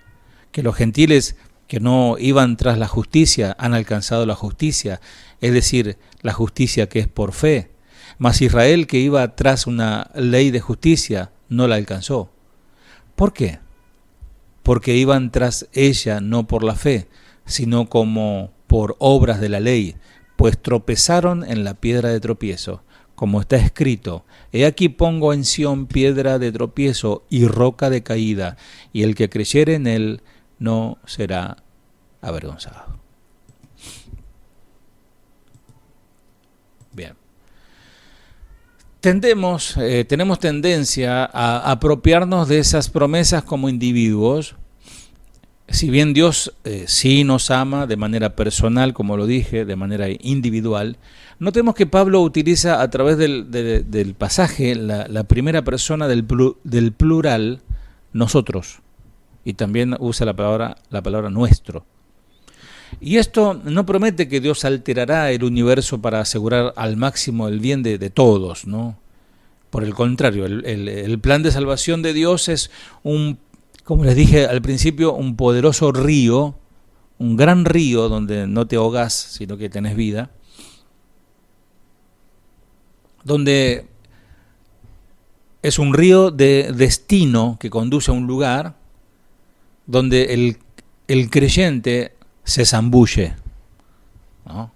¿Que los gentiles que no iban tras la justicia han alcanzado la justicia, es decir, la justicia que es por fe? Mas Israel, que iba tras una ley de justicia, no la alcanzó. ¿Por qué? Porque iban tras ella no por la fe, sino como por obras de la ley, pues tropezaron en la piedra de tropiezo, como está escrito, he aquí pongo en Sión piedra de tropiezo y roca de caída, y el que creyere en él no será avergonzado. Bien. Tenemos tendencia a apropiarnos de esas promesas como individuos. Si bien Dios sí nos ama de manera personal, como lo dije, de manera individual, notemos que Pablo utiliza a través del pasaje la primera persona del plural, nosotros, y también usa la palabra nuestro. Y esto no promete que Dios alterará el universo para asegurar al máximo el bien de todos, ¿no? Por el contrario, el plan de salvación de Dios es como les dije al principio, un poderoso río, un gran río donde no te ahogas, sino que tenés vida, donde es un río de destino que conduce a un lugar donde el creyente se zambulle, ¿no?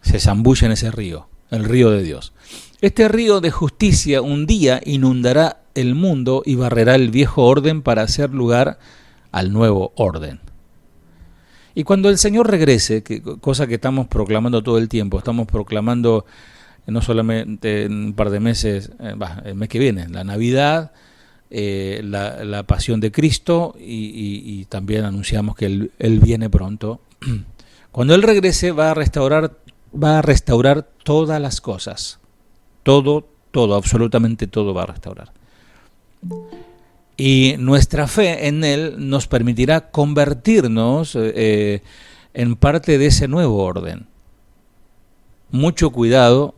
Se zambulle en ese río, el río de Dios. Este río de justicia un día inundará el mundo y barrerá el viejo orden para hacer lugar al nuevo orden. Y cuando el Señor regrese, cosa que estamos proclamando todo el tiempo, estamos proclamando no solamente en un par de meses, el mes que viene, la Navidad, la pasión de Cristo y también anunciamos que Él viene pronto. Cuando Él regrese va a restaurar todas las cosas, todo, absolutamente todo va a restaurar. Y nuestra fe en Él nos permitirá convertirnos en parte de ese nuevo orden. Mucho cuidado,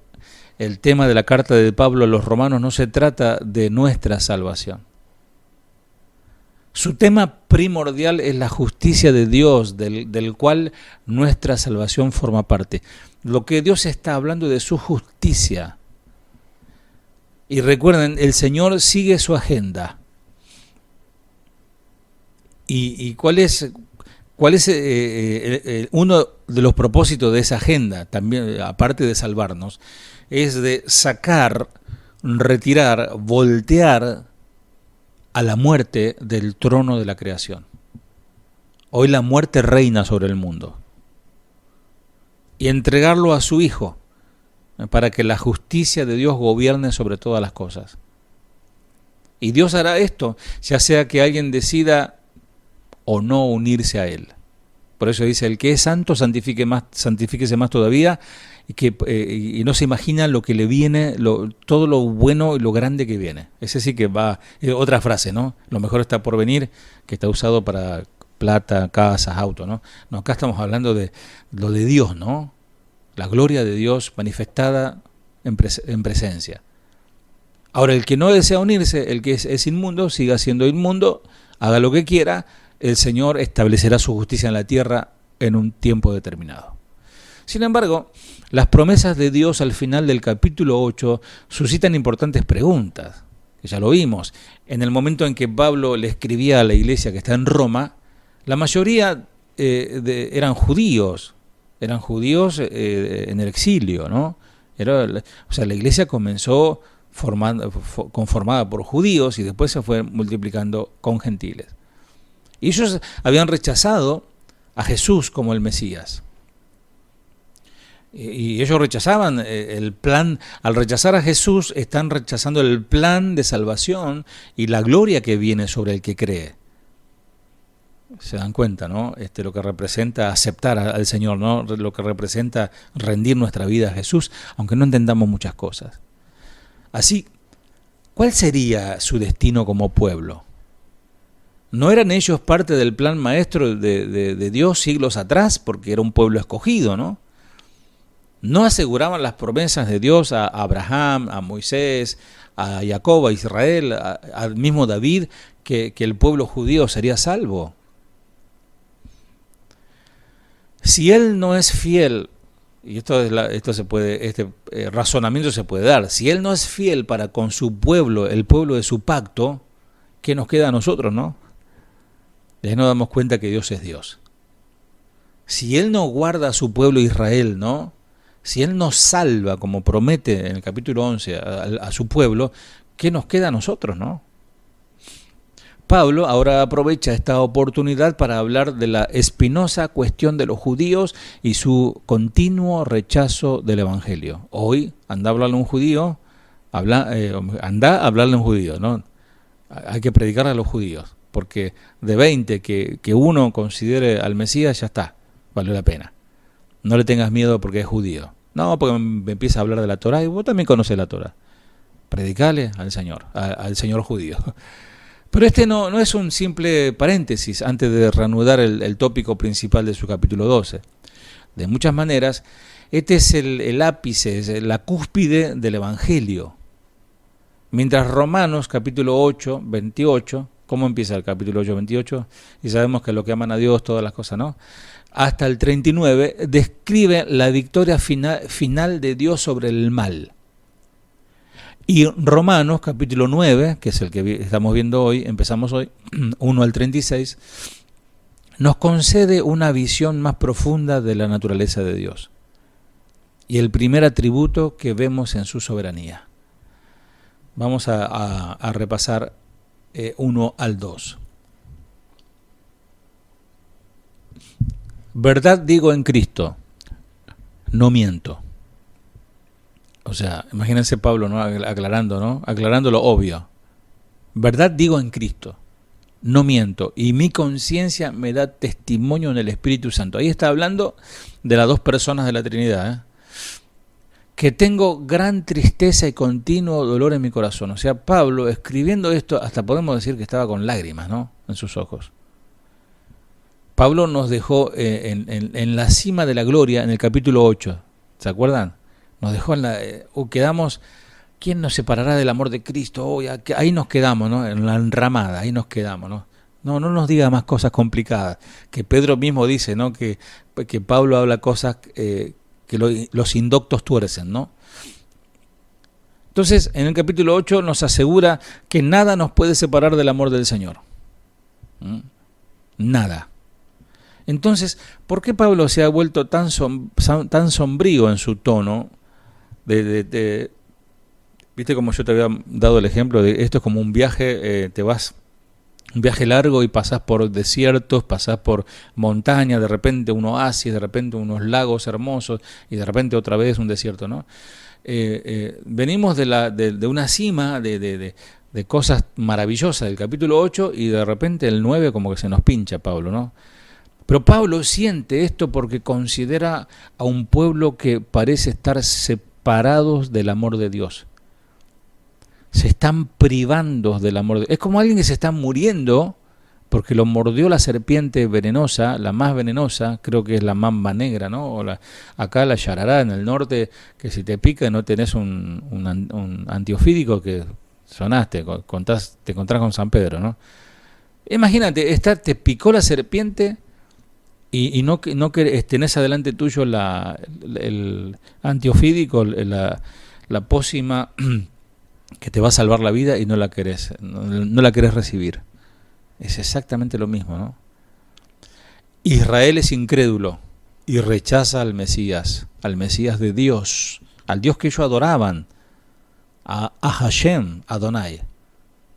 el tema de la carta de Pablo a los romanos no se trata de nuestra salvación. Su tema primordial es la justicia de Dios, del cual nuestra salvación forma parte. Lo que Dios está hablando es de su justicia. Y recuerden, el Señor sigue su agenda. ¿Y cuál es uno de los propósitos de esa agenda, también aparte de salvarnos? Es de sacar, retirar, voltear a la muerte del trono de la creación. Hoy la muerte reina sobre el mundo. Y entregarlo a su Hijo, para que la justicia de Dios gobierne sobre todas las cosas. Y Dios hará esto, ya sea que alguien decida o no unirse a Él. Por eso dice, el que es santo, santifíquese más todavía, y no se imagina lo que le viene, todo lo bueno y lo grande que viene. Ese sí que va, otra frase, ¿no? Lo mejor está por venir, que está usado para plata, casas, autos, ¿no? No, acá estamos hablando de lo de Dios, ¿no? La gloria de Dios manifestada en presencia. Ahora, el que no desea unirse, el que es inmundo, siga siendo inmundo, haga lo que quiera, el Señor establecerá su justicia en la tierra en un tiempo determinado. Sin embargo, las promesas de Dios al final del capítulo 8 suscitan importantes preguntas, que ya lo vimos. En el momento en que Pablo le escribía a la iglesia que está en Roma, la mayoría eran judíos en el exilio, ¿no? La iglesia comenzó conformada por judíos y después se fue multiplicando con gentiles. Y ellos habían rechazado a Jesús como el Mesías. Y ellos rechazaban el plan. Al rechazar a Jesús, están rechazando el plan de salvación y la gloria que viene sobre el que cree. Se dan cuenta, ¿no? Lo que representa aceptar al Señor, ¿no? Lo que representa rendir nuestra vida a Jesús, aunque no entendamos muchas cosas. Así, ¿cuál sería su destino como pueblo? ¿No eran ellos parte del plan maestro de Dios siglos atrás? Porque era un pueblo escogido, ¿no? ¿No aseguraban las promesas de Dios a Abraham, a Moisés, a Jacob, a Israel, al mismo David, que el pueblo judío sería salvo? Si él no es fiel, y este razonamiento se puede dar, si él no es fiel para con su pueblo, el pueblo de su pacto, ¿qué nos queda a nosotros, no? Y ahí nos damos cuenta que Dios es Dios. Si él no guarda a su pueblo Israel, ¿no? Si él no salva, como promete en el capítulo 11, a su pueblo, ¿qué nos queda a nosotros, no? Pablo ahora aprovecha esta oportunidad para hablar de la espinosa cuestión de los judíos y su continuo rechazo del Evangelio. Hoy, anda a hablarle a un judío, anda a hablarle a un judío, ¿no? Hay que predicarle a los judíos, porque de 20 que uno considere al Mesías, ya está, vale la pena. No le tengas miedo porque es judío. No, porque me empieza a hablar de la Torá, y vos también conoces la Torá. Predicale al Señor judío. Pero no es un simple paréntesis antes de reanudar el tópico principal de su capítulo 12. De muchas maneras, este es el ápice, es la cúspide del Evangelio. Mientras Romanos, capítulo 8, 28, ¿cómo empieza el capítulo 8, 28? Y sabemos que lo que aman a Dios, todas las cosas, ¿no? Hasta el 39, describe la victoria final de Dios sobre el mal. Y Romanos, capítulo 9, que es el que estamos viendo hoy, empezamos hoy, 1 al 36, nos concede una visión más profunda de la naturaleza de Dios y el primer atributo que vemos en su soberanía. Vamos a repasar 1 al 2. Verdad digo en Cristo, no miento. O sea, imagínense Pablo, ¿no? Aclarando lo obvio. Verdad digo en Cristo, no miento, y mi conciencia me da testimonio en el Espíritu Santo. Ahí está hablando de las dos personas de la Trinidad, ¿eh? Que tengo gran tristeza y continuo dolor en mi corazón. O sea, Pablo, escribiendo esto, hasta podemos decir que estaba con lágrimas, ¿no? En sus ojos. Pablo nos dejó en la cima de la gloria en el capítulo 8, ¿se acuerdan? Nos dejó quedamos, ¿quién nos separará del amor de Cristo? Ahí nos quedamos, ¿no? En la enramada, ahí nos quedamos, ¿no? No nos diga más cosas complicadas, que Pedro mismo dice, ¿no? Que Pablo habla cosas que los indoctos tuercen, ¿no? Entonces, en el capítulo 8 nos asegura que nada nos puede separar del amor del Señor. Nada. Entonces, ¿por qué Pablo se ha vuelto tan sombrío en su tono? Viste como yo te había dado el ejemplo de esto es como un viaje, te vas un viaje largo y pasás por desiertos, pasás por montañas, de repente un oasis, de repente unos lagos hermosos y de repente otra vez un desierto, ¿no? venimos de una cima de cosas maravillosas del capítulo 8 y de repente el 9 como que se nos pincha Pablo, ¿no? Pero Pablo siente esto porque considera a un pueblo que parece estar separados del amor de Dios. Se están privando del amor de Dios. Es como alguien que se está muriendo porque lo mordió la serpiente venenosa, la más venenosa, creo que es la mamba negra, ¿no? Acá la yarará en el norte, que si te pica no tenés un antiofídico que sonaste, te encontrás con San Pedro, ¿no? Imagínate, te picó la serpiente y no tenés adelante tuyo el antiofídico, la pócima que te va a salvar la vida y no la querés recibir. Es exactamente lo mismo, ¿no? Israel es incrédulo y rechaza al Mesías de Dios, al Dios que ellos adoraban, a Hashem, Adonai.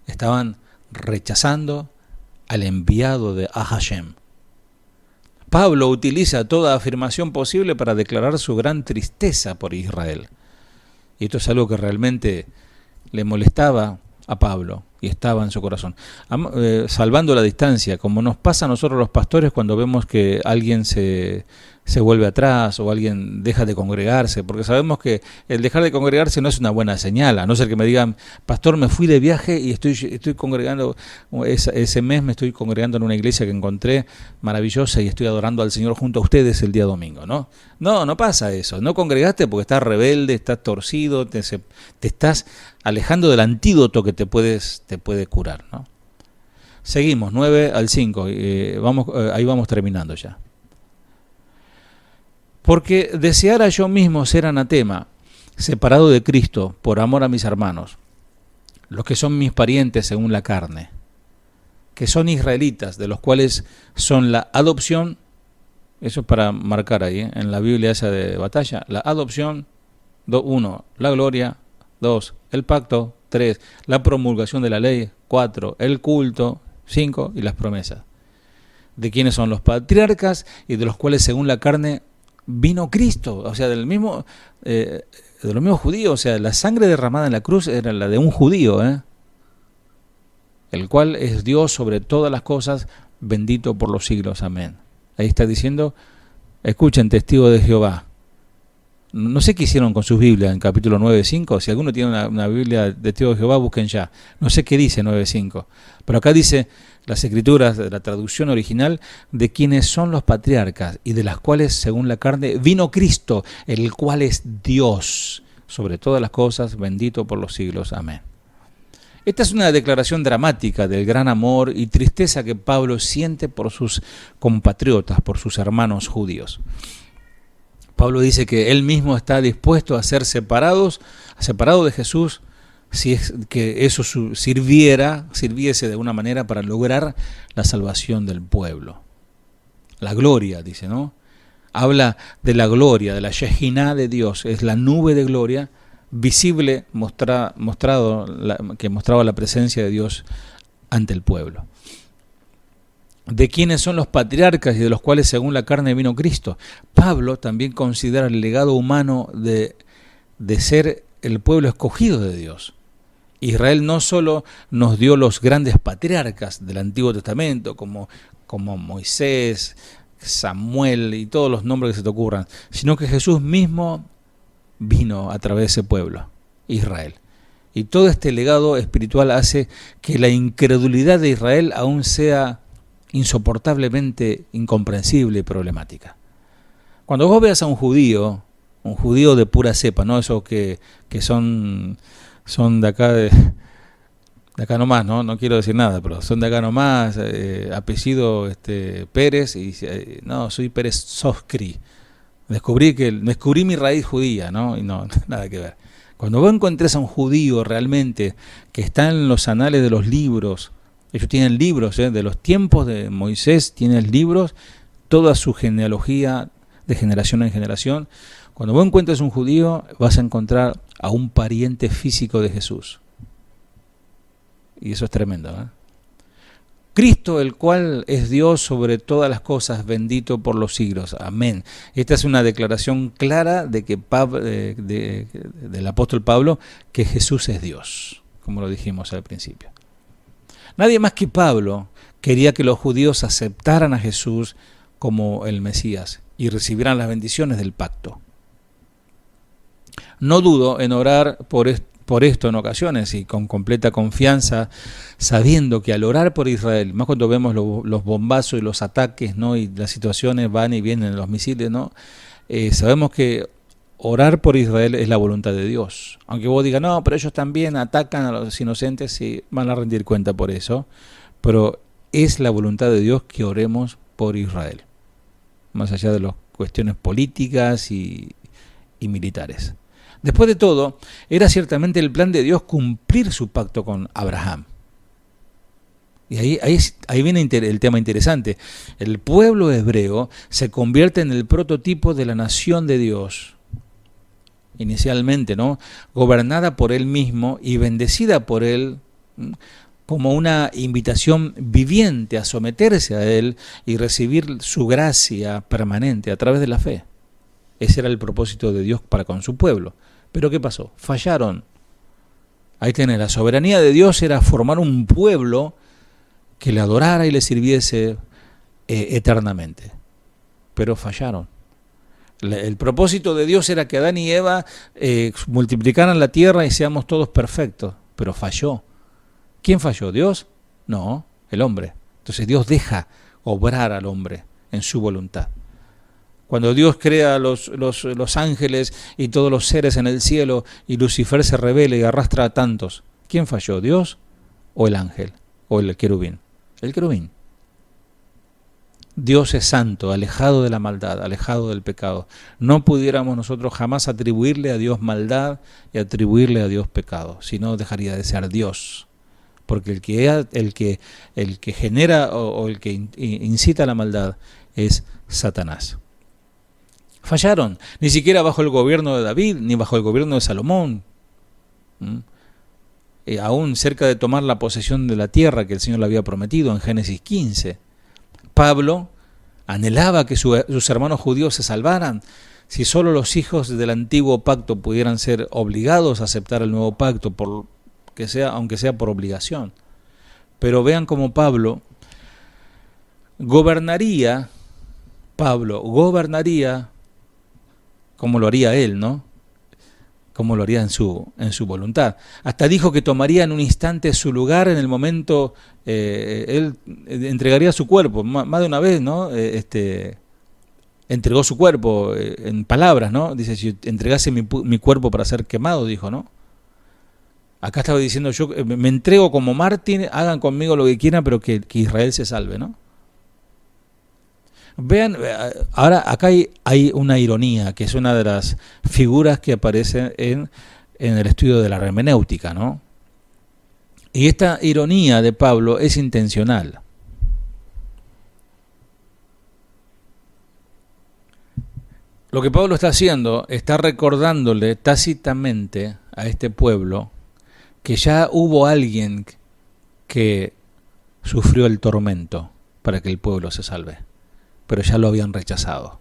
Estaban rechazando al enviado de Hashem. Pablo utiliza toda afirmación posible para declarar su gran tristeza por Israel. Y esto es algo que realmente le molestaba a Pablo y estaba en su corazón. Salvando la distancia, como nos pasa a nosotros los pastores cuando vemos que alguien se vuelve atrás o alguien deja de congregarse, porque sabemos que el dejar de congregarse no es una buena señal, a no ser que me digan, pastor, me fui de viaje y estoy congregando, ese mes me estoy congregando en una iglesia que encontré maravillosa y estoy adorando al Señor junto a ustedes el día domingo, ¿no? No pasa eso, no congregaste porque estás rebelde, estás torcido, te estás alejando del antídoto que te puede curar, ¿no? Seguimos, 9 al 5, ahí vamos terminando ya. Porque deseara yo mismo ser anatema, separado de Cristo, por amor a mis hermanos, los que son mis parientes según la carne, que son israelitas, de los cuales son la adopción, eso es para marcar ahí, en la Biblia esa de batalla, la adopción, 1, la gloria, 2, el pacto, 3, la promulgación de la ley, 4, el culto, 5, y las promesas. De quienes son los patriarcas y de los cuales según la carne vino Cristo, o sea, de los mismos judíos, o sea, la sangre derramada en la cruz era la de un judío, el cual es Dios sobre todas las cosas, bendito por los siglos, amén. Ahí está diciendo, escuchen, testigos de Jehová. No sé qué hicieron con sus Biblias en capítulo 9.5, si alguno tiene una Biblia de testigos de Jehová, busquen ya. No sé qué dice 9.5, pero acá dice las escrituras de la traducción original, de quienes son los patriarcas y de las cuales, según la carne, vino Cristo, el cual es Dios sobre todas las cosas, bendito por los siglos, amén. Esta es una declaración dramática del gran amor y tristeza que Pablo siente por sus compatriotas, por sus hermanos judíos. Pablo dice que él mismo está dispuesto a ser separado de Jesús, si es que eso sirviese de alguna manera para lograr la salvación del pueblo. La gloria, dice, ¿no? Habla de la gloria, de la Shejiná de Dios, es la nube de gloria visible que mostraba la presencia de Dios ante el pueblo. De quienes son los patriarcas y de los cuales según la carne vino Cristo. Pablo también considera el legado humano de ser el pueblo escogido de Dios. Israel no solo nos dio los grandes patriarcas del Antiguo Testamento, como Moisés, Samuel y todos los nombres que se te ocurran, sino que Jesús mismo vino a través de ese pueblo, Israel. Y todo este legado espiritual hace que la incredulidad de Israel aún sea insoportablemente incomprensible y problemática. Cuando vos veas a un judío de pura cepa, ¿no? Esos que son de acá nomás, ¿no? No quiero decir nada, pero son de acá nomás, apellido Pérez, y no, soy Pérez Soskri. Descubrí mi raíz judía, ¿no? Y no, nada que ver. Cuando vos encontrés a un judío realmente que está en los anales de los libros, ellos tienen libros, de los tiempos de Moisés, tienen libros, toda su genealogía de generación en generación. Cuando vos encuentres un judío, vas a encontrar a un pariente físico de Jesús. Y eso es tremendo, Cristo, el cual es Dios sobre todas las cosas, bendito por los siglos. Amén. Esta es una declaración clara de que del apóstol Pablo, que Jesús es Dios, como lo dijimos al principio. Nadie más que Pablo quería que los judíos aceptaran a Jesús como el Mesías y recibieran las bendiciones del pacto. No dudo en orar por esto en ocasiones y con completa confianza, sabiendo que al orar por Israel, más cuando vemos los bombazos y los ataques, ¿no? Y las situaciones van y vienen, los misiles, ¿no? Sabemos que orar por Israel es la voluntad de Dios. Aunque vos digas, no, pero ellos también atacan a los inocentes y van a rendir cuenta por eso. Pero es la voluntad de Dios que oremos por Israel, más allá de las cuestiones políticas y militares. Después de todo, era ciertamente el plan de Dios cumplir su pacto con Abraham. Y ahí viene el tema interesante. El pueblo hebreo se convierte en el prototipo de la nación de Dios. Inicialmente, ¿no? Gobernada por Él mismo y bendecida por Él, como una invitación viviente a someterse a Él y recibir su gracia permanente a través de la fe. Ese era el propósito de Dios para con su pueblo. Pero ¿qué pasó? Fallaron. Ahí tenés, la soberanía de Dios era formar un pueblo que le adorara y le sirviese eternamente. Pero fallaron. El propósito de Dios era que Adán y Eva multiplicaran la tierra y seamos todos perfectos. Pero falló. ¿Quién falló? ¿Dios? No, el hombre. Entonces Dios deja obrar al hombre en su voluntad. Cuando Dios crea los ángeles y todos los seres en el cielo y Lucifer se rebela y arrastra a tantos, ¿quién falló? ¿Dios o el ángel o el querubín? El querubín. Dios es santo, alejado de la maldad, alejado del pecado. No pudiéramos nosotros jamás atribuirle a Dios maldad y atribuirle a Dios pecado, si no dejaría de ser Dios. Porque el que genera o el que incita a la maldad es Satanás. Fallaron, ni siquiera bajo el gobierno de David, ni bajo el gobierno de Salomón. Aún cerca de tomar la posesión de la tierra que el Señor le había prometido en Génesis 15. Pablo anhelaba que sus hermanos judíos se salvaran. Si solo los hijos del antiguo pacto pudieran ser obligados a aceptar el nuevo pacto, aunque sea por obligación. Pero vean cómo Pablo gobernaría como lo haría él, ¿no? Como lo haría en su voluntad. Hasta dijo que tomaría en un instante su lugar en el momento, él entregaría su cuerpo, más de una vez, ¿no? Entregó su cuerpo en palabras, ¿no? Dice, si entregase mi cuerpo para ser quemado, dijo, ¿no? Acá estaba diciendo, yo me entrego como mártir, hagan conmigo lo que quieran, pero que Israel se salve, ¿no? Vean, ahora acá hay una ironía, que es una de las figuras que aparece en el estudio de la hermenéutica, ¿no? Y esta ironía de Pablo es intencional. Lo que Pablo está haciendo, está recordándole tácitamente a este pueblo que ya hubo alguien que sufrió el tormento para que el pueblo se salve, pero ya lo habían rechazado.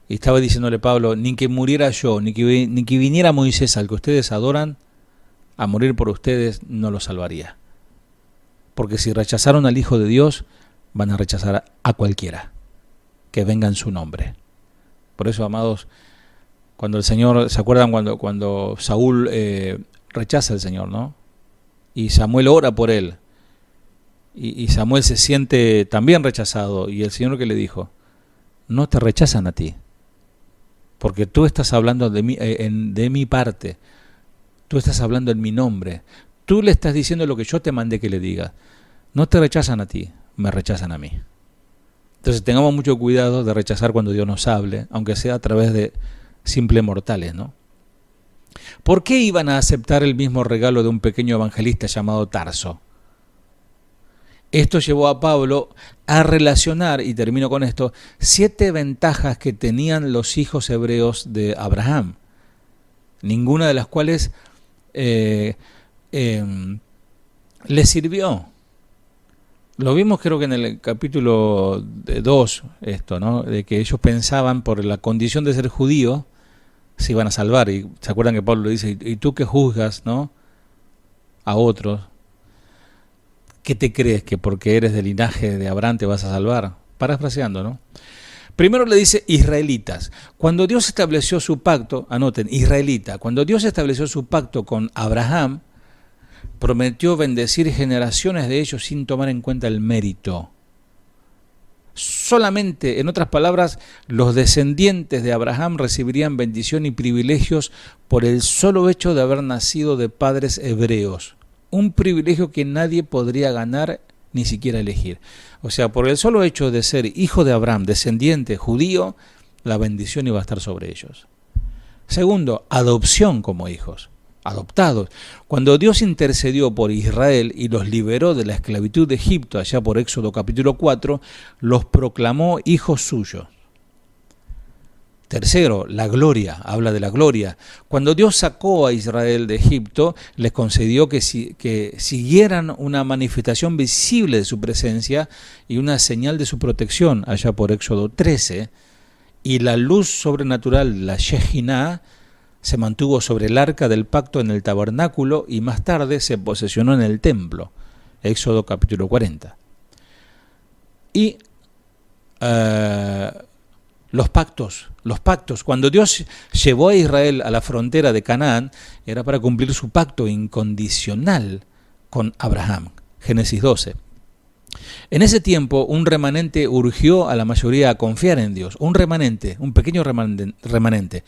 Y estaba diciéndole Pablo, ni que muriera yo, ni que viniera Moisés, al que ustedes adoran, a morir por ustedes, no lo salvaría. Porque si rechazaron al Hijo de Dios, van a rechazar a cualquiera que venga en su nombre. Por eso, amados, cuando el Señor, ¿se acuerdan cuando Saúl rechaza al Señor, ¿no? Y Samuel ora por él. Y Samuel se siente también rechazado. Y el Señor, ¿qué le dijo? No te rechazan a ti, porque tú estás hablando de mi parte. Tú estás hablando en mi nombre. Tú le estás diciendo lo que yo te mandé que le diga. No te rechazan a ti, me rechazan a mí. Entonces tengamos mucho cuidado de rechazar cuando Dios nos hable, aunque sea a través de simples mortales, ¿no? ¿Por qué iban a aceptar el mismo regalo de un pequeño evangelista llamado Tarso? Esto llevó a Pablo a relacionar, y termino con esto, 7 ventajas que tenían los hijos hebreos de Abraham, ninguna de las cuales les sirvió. Lo vimos creo que en el capítulo 2, esto, ¿no? De que ellos pensaban por la condición de ser judío se iban a salvar. Y se acuerdan que Pablo le dice, ¿y tú que juzgas, no? A otros, ¿qué te crees? ¿Que porque eres del linaje de Abraham te vas a salvar? Parafraseando, ¿no? Primero le dice israelitas. Cuando Dios estableció su pacto, anoten, israelita, cuando Dios estableció su pacto con Abraham, prometió bendecir generaciones de ellos sin tomar en cuenta el mérito. Solamente, en otras palabras, los descendientes de Abraham recibirían bendición y privilegios por el solo hecho de haber nacido de padres hebreos. Un privilegio que nadie podría ganar, ni siquiera elegir. O sea, por el solo hecho de ser hijo de Abraham, descendiente judío, la bendición iba a estar sobre ellos. Segundo, adopción como hijos, adoptados. Cuando Dios intercedió por Israel y los liberó de la esclavitud de Egipto, allá por Éxodo capítulo 4, los proclamó hijos suyos. Tercero, la gloria, habla de la gloria. Cuando Dios sacó a Israel de Egipto, les concedió que siguieran una manifestación visible de su presencia y una señal de su protección, allá por Éxodo 13, y la luz sobrenatural, la Shekinah, se mantuvo sobre el arca del pacto en el tabernáculo y más tarde se posesionó en el templo, Éxodo capítulo 40. Y los pactos, cuando Dios llevó a Israel a la frontera de Canaán, era para cumplir su pacto incondicional con Abraham, Génesis 12. En ese tiempo, un remanente urgió a la mayoría a confiar en Dios, un remanente, un pequeño remanente,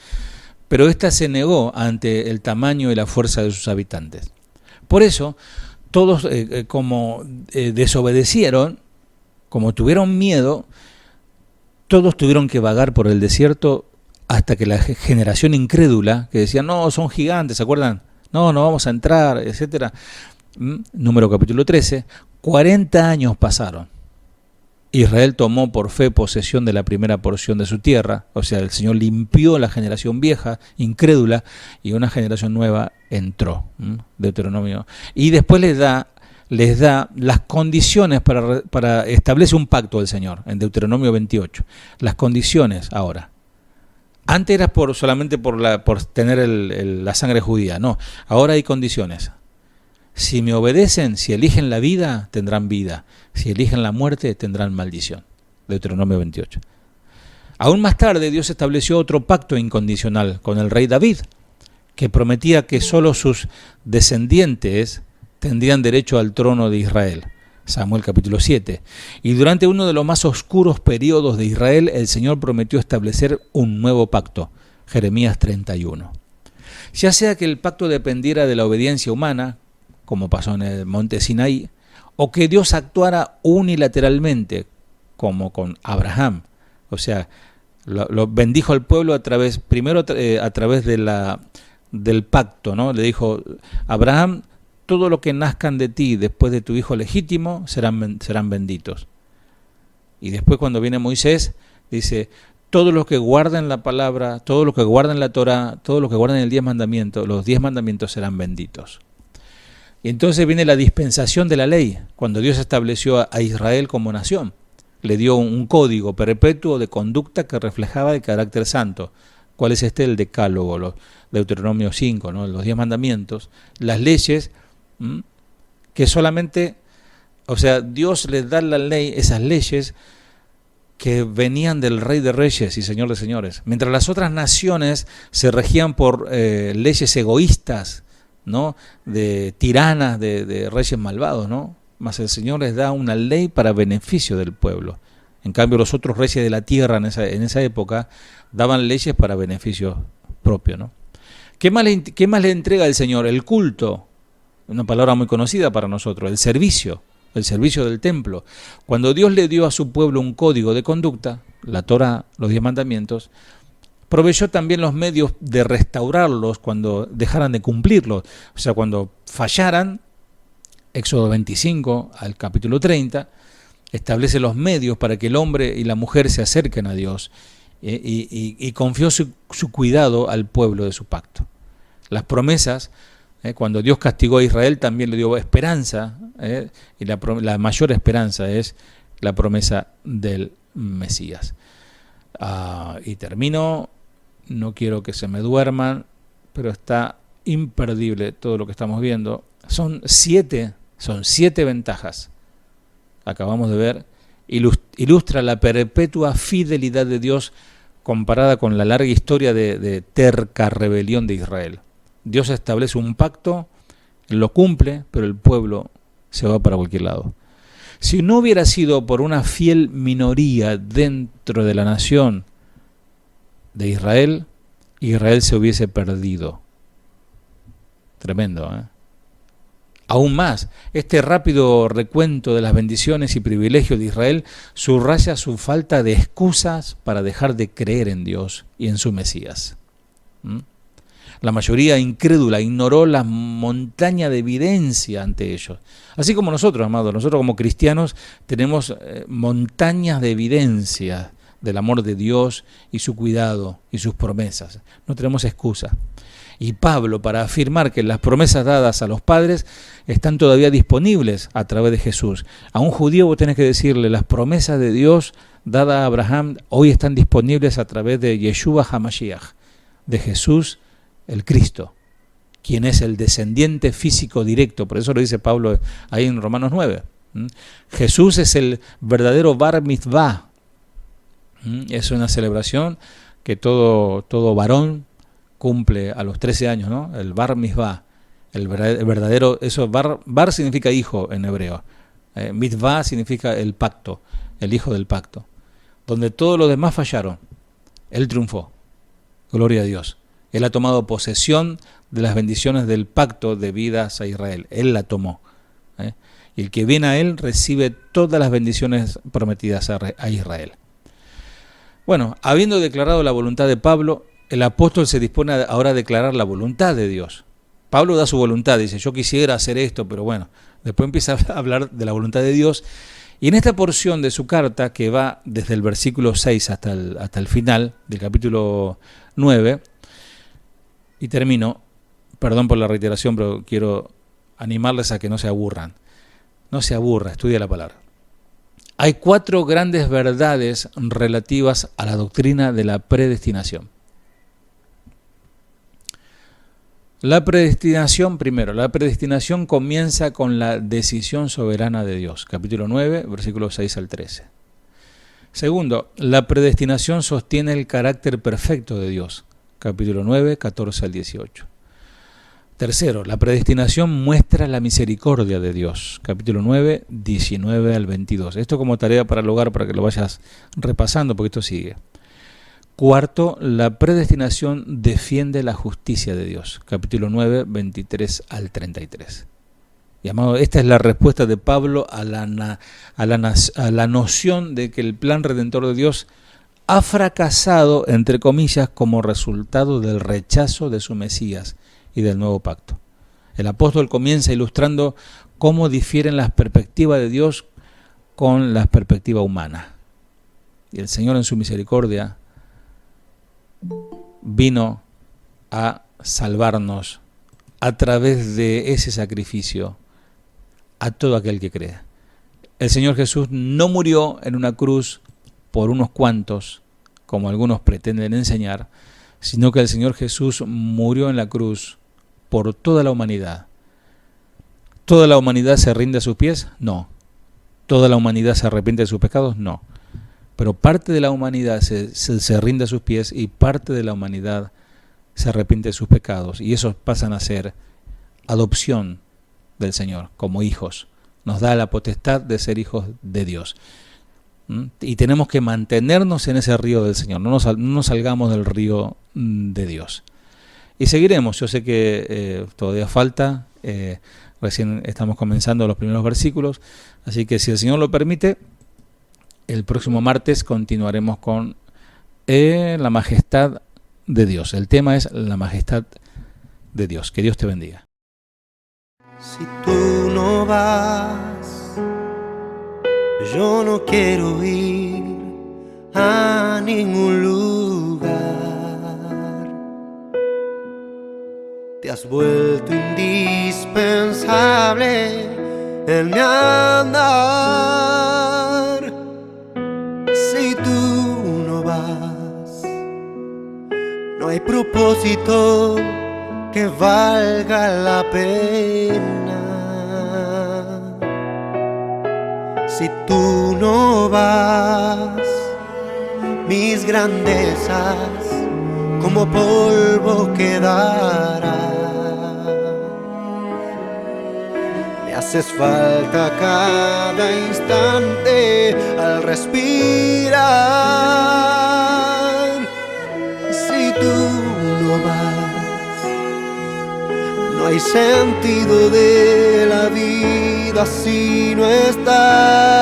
pero ésta se negó ante el tamaño y la fuerza de sus habitantes. Por eso, todos desobedecieron, como tuvieron miedo, todos tuvieron que vagar por el desierto hasta que la generación incrédula, que decía, no, son gigantes, ¿se acuerdan? No vamos a entrar, etcétera. Número capítulo 13, 40 años pasaron. Israel tomó por fe posesión de la primera porción de su tierra, o sea, el Señor limpió la generación vieja, incrédula, y una generación nueva entró, Deuteronomio. Y después les da las condiciones para establecer un pacto del Señor, en Deuteronomio 28. Las condiciones ahora. Antes era solamente por tener la sangre judía, no, ahora hay condiciones. Si me obedecen, si eligen la vida, tendrán vida. Si eligen la muerte, tendrán maldición. Deuteronomio 28. Aún más tarde, Dios estableció otro pacto incondicional con el rey David, que prometía que solo sus descendientes tendrían derecho al trono de Israel. Samuel capítulo 7. Y durante uno de los más oscuros periodos de Israel, el Señor prometió establecer un nuevo pacto. Jeremías 31. Ya sea que el pacto dependiera de la obediencia humana, como pasó en el monte Sinaí, o que Dios actuara unilateralmente, como con Abraham. O sea, lo bendijo al pueblo primero a través del pacto, ¿no? Le dijo, Abraham, todo lo que nazcan de ti después de tu hijo legítimo serán benditos. Y después cuando viene Moisés, dice, todos los que guarden la palabra, todos los que guarden la Torá, todos los que guarden los 10 mandamientos serán benditos. Y entonces viene la dispensación de la ley, cuando Dios estableció a Israel como nación. Le dio un código perpetuo de conducta que reflejaba el carácter santo. ¿Cuál es este? El decálogo, Deuteronomio 5, ¿no? Los 10 mandamientos, las leyes que solamente, o sea, Dios les da la ley, esas leyes que venían del Rey de Reyes y Señor de Señores. Mientras las otras naciones se regían por leyes egoístas, ¿no? De tiranas, de reyes malvados, ¿no? Mas el Señor les da una ley para beneficio del pueblo. En cambio, los otros reyes de la tierra en esa época daban leyes para beneficio propio, ¿no? ¿Qué más le entrega el Señor? El culto, una palabra muy conocida para nosotros, el servicio del templo. Cuando Dios le dio a su pueblo un código de conducta, la Torá, los 10 mandamientos, proveyó también los medios de restaurarlos cuando dejaran de cumplirlos. O sea, cuando fallaran, Éxodo 25 al capítulo 30, establece los medios para que el hombre y la mujer se acerquen a Dios y confió su cuidado al pueblo de su pacto. Las promesas Cuando Dios castigó a Israel también le dio esperanza, y la mayor esperanza es la promesa del Mesías. Y termino, no quiero que se me duerman, pero está imperdible todo lo que estamos viendo. Son siete ventajas. Acabamos de ver, ilustra la perpetua fidelidad de Dios comparada con la larga historia de terca rebelión de Israel. Dios establece un pacto, lo cumple, pero el pueblo se va para cualquier lado. Si no hubiera sido por una fiel minoría dentro de la nación de Israel, Israel se hubiese perdido. Tremendo, ¿eh? Aún más, este rápido recuento de las bendiciones y privilegios de Israel subraya su falta de excusas para dejar de creer en Dios y en su Mesías. La mayoría incrédula ignoró la montaña de evidencia ante ellos. Así como nosotros, amados, nosotros como cristianos tenemos montañas de evidencia del amor de Dios y su cuidado y sus promesas. No tenemos excusa. Y Pablo, para afirmar que las promesas dadas a los padres están todavía disponibles a través de Jesús. A un judío vos tenés que decirle, las promesas de Dios dadas a Abraham hoy están disponibles a través de Yeshua HaMashiach, de Jesús el Cristo, quien es el descendiente físico directo. Por eso lo dice Pablo ahí en Romanos 9. Jesús es el verdadero Bar Mitzvah. Es una celebración que todo varón cumple a los 13 años, ¿no? El Bar Mitzvah, el verdadero, eso bar significa hijo en hebreo. Mitzvah significa el pacto, el hijo del pacto. Donde todos los demás fallaron, él triunfó. Gloria a Dios. Él ha tomado posesión de las bendiciones del pacto debidas a Israel. Él la tomó. Y el que viene a él recibe todas las bendiciones prometidas a Israel. Bueno, habiendo declarado la voluntad de Pablo, el apóstol se dispone ahora a declarar la voluntad de Dios. Pablo da su voluntad, dice, yo quisiera hacer esto, pero bueno, después empieza a hablar de la voluntad de Dios. Y en esta porción de su carta, que va desde el versículo 6 hasta el final del capítulo 9, y termino, perdón por la reiteración, pero quiero animarles a que no se aburran. No se aburra, estudia la palabra. Hay 4 grandes verdades relativas a la doctrina de la predestinación. La predestinación, primero, la predestinación comienza con la decisión soberana de Dios. Capítulo 9, versículos 6 al 13. Segundo, la predestinación sostiene el carácter perfecto de Dios. Capítulo 9, 14 al 18. Tercero, la predestinación muestra la misericordia de Dios. Capítulo 9, 19 al 22. Esto como tarea para el hogar, para que lo vayas repasando, porque esto sigue. Cuarto, la predestinación defiende la justicia de Dios. Capítulo 9, 23 al 33. Y amado, esta es la respuesta de Pablo a la noción de que el plan redentor de Dios ha fracasado, entre comillas, como resultado del rechazo de su Mesías y del nuevo pacto. El apóstol comienza ilustrando cómo difieren las perspectivas de Dios con la perspectiva humana. Y el Señor en su misericordia vino a salvarnos a través de ese sacrificio a todo aquel que crea. El Señor Jesús no murió en una cruz por unos cuantos, como algunos pretenden enseñar, sino que el Señor Jesús murió en la cruz por toda la humanidad. ¿Toda la humanidad se rinde a sus pies? No. ¿Toda la humanidad se arrepiente de sus pecados? No. Pero parte de la humanidad se rinde a sus pies y parte de la humanidad se arrepiente de sus pecados. Y esos pasan a ser adopción del Señor como hijos. Nos da la potestad de ser hijos de Dios. Y tenemos que mantenernos en ese río del Señor. No nos salgamos del río de Dios. Y seguiremos. Yo sé que todavía falta. Recién estamos comenzando los primeros versículos. Así que si el Señor lo permite, el próximo martes continuaremos con la majestad de Dios. El tema es la majestad de Dios. Que Dios te bendiga. Si tú no vas, yo no quiero ir a ningún lugar. Te has vuelto indispensable en mi andar. Si tú no vas, no hay propósito que valga la pena. Si tú no vas, mis grandezas como polvo quedarán. Me haces falta cada instante al respirar. Si tú no vas, no hay sentido de la vida si no estás.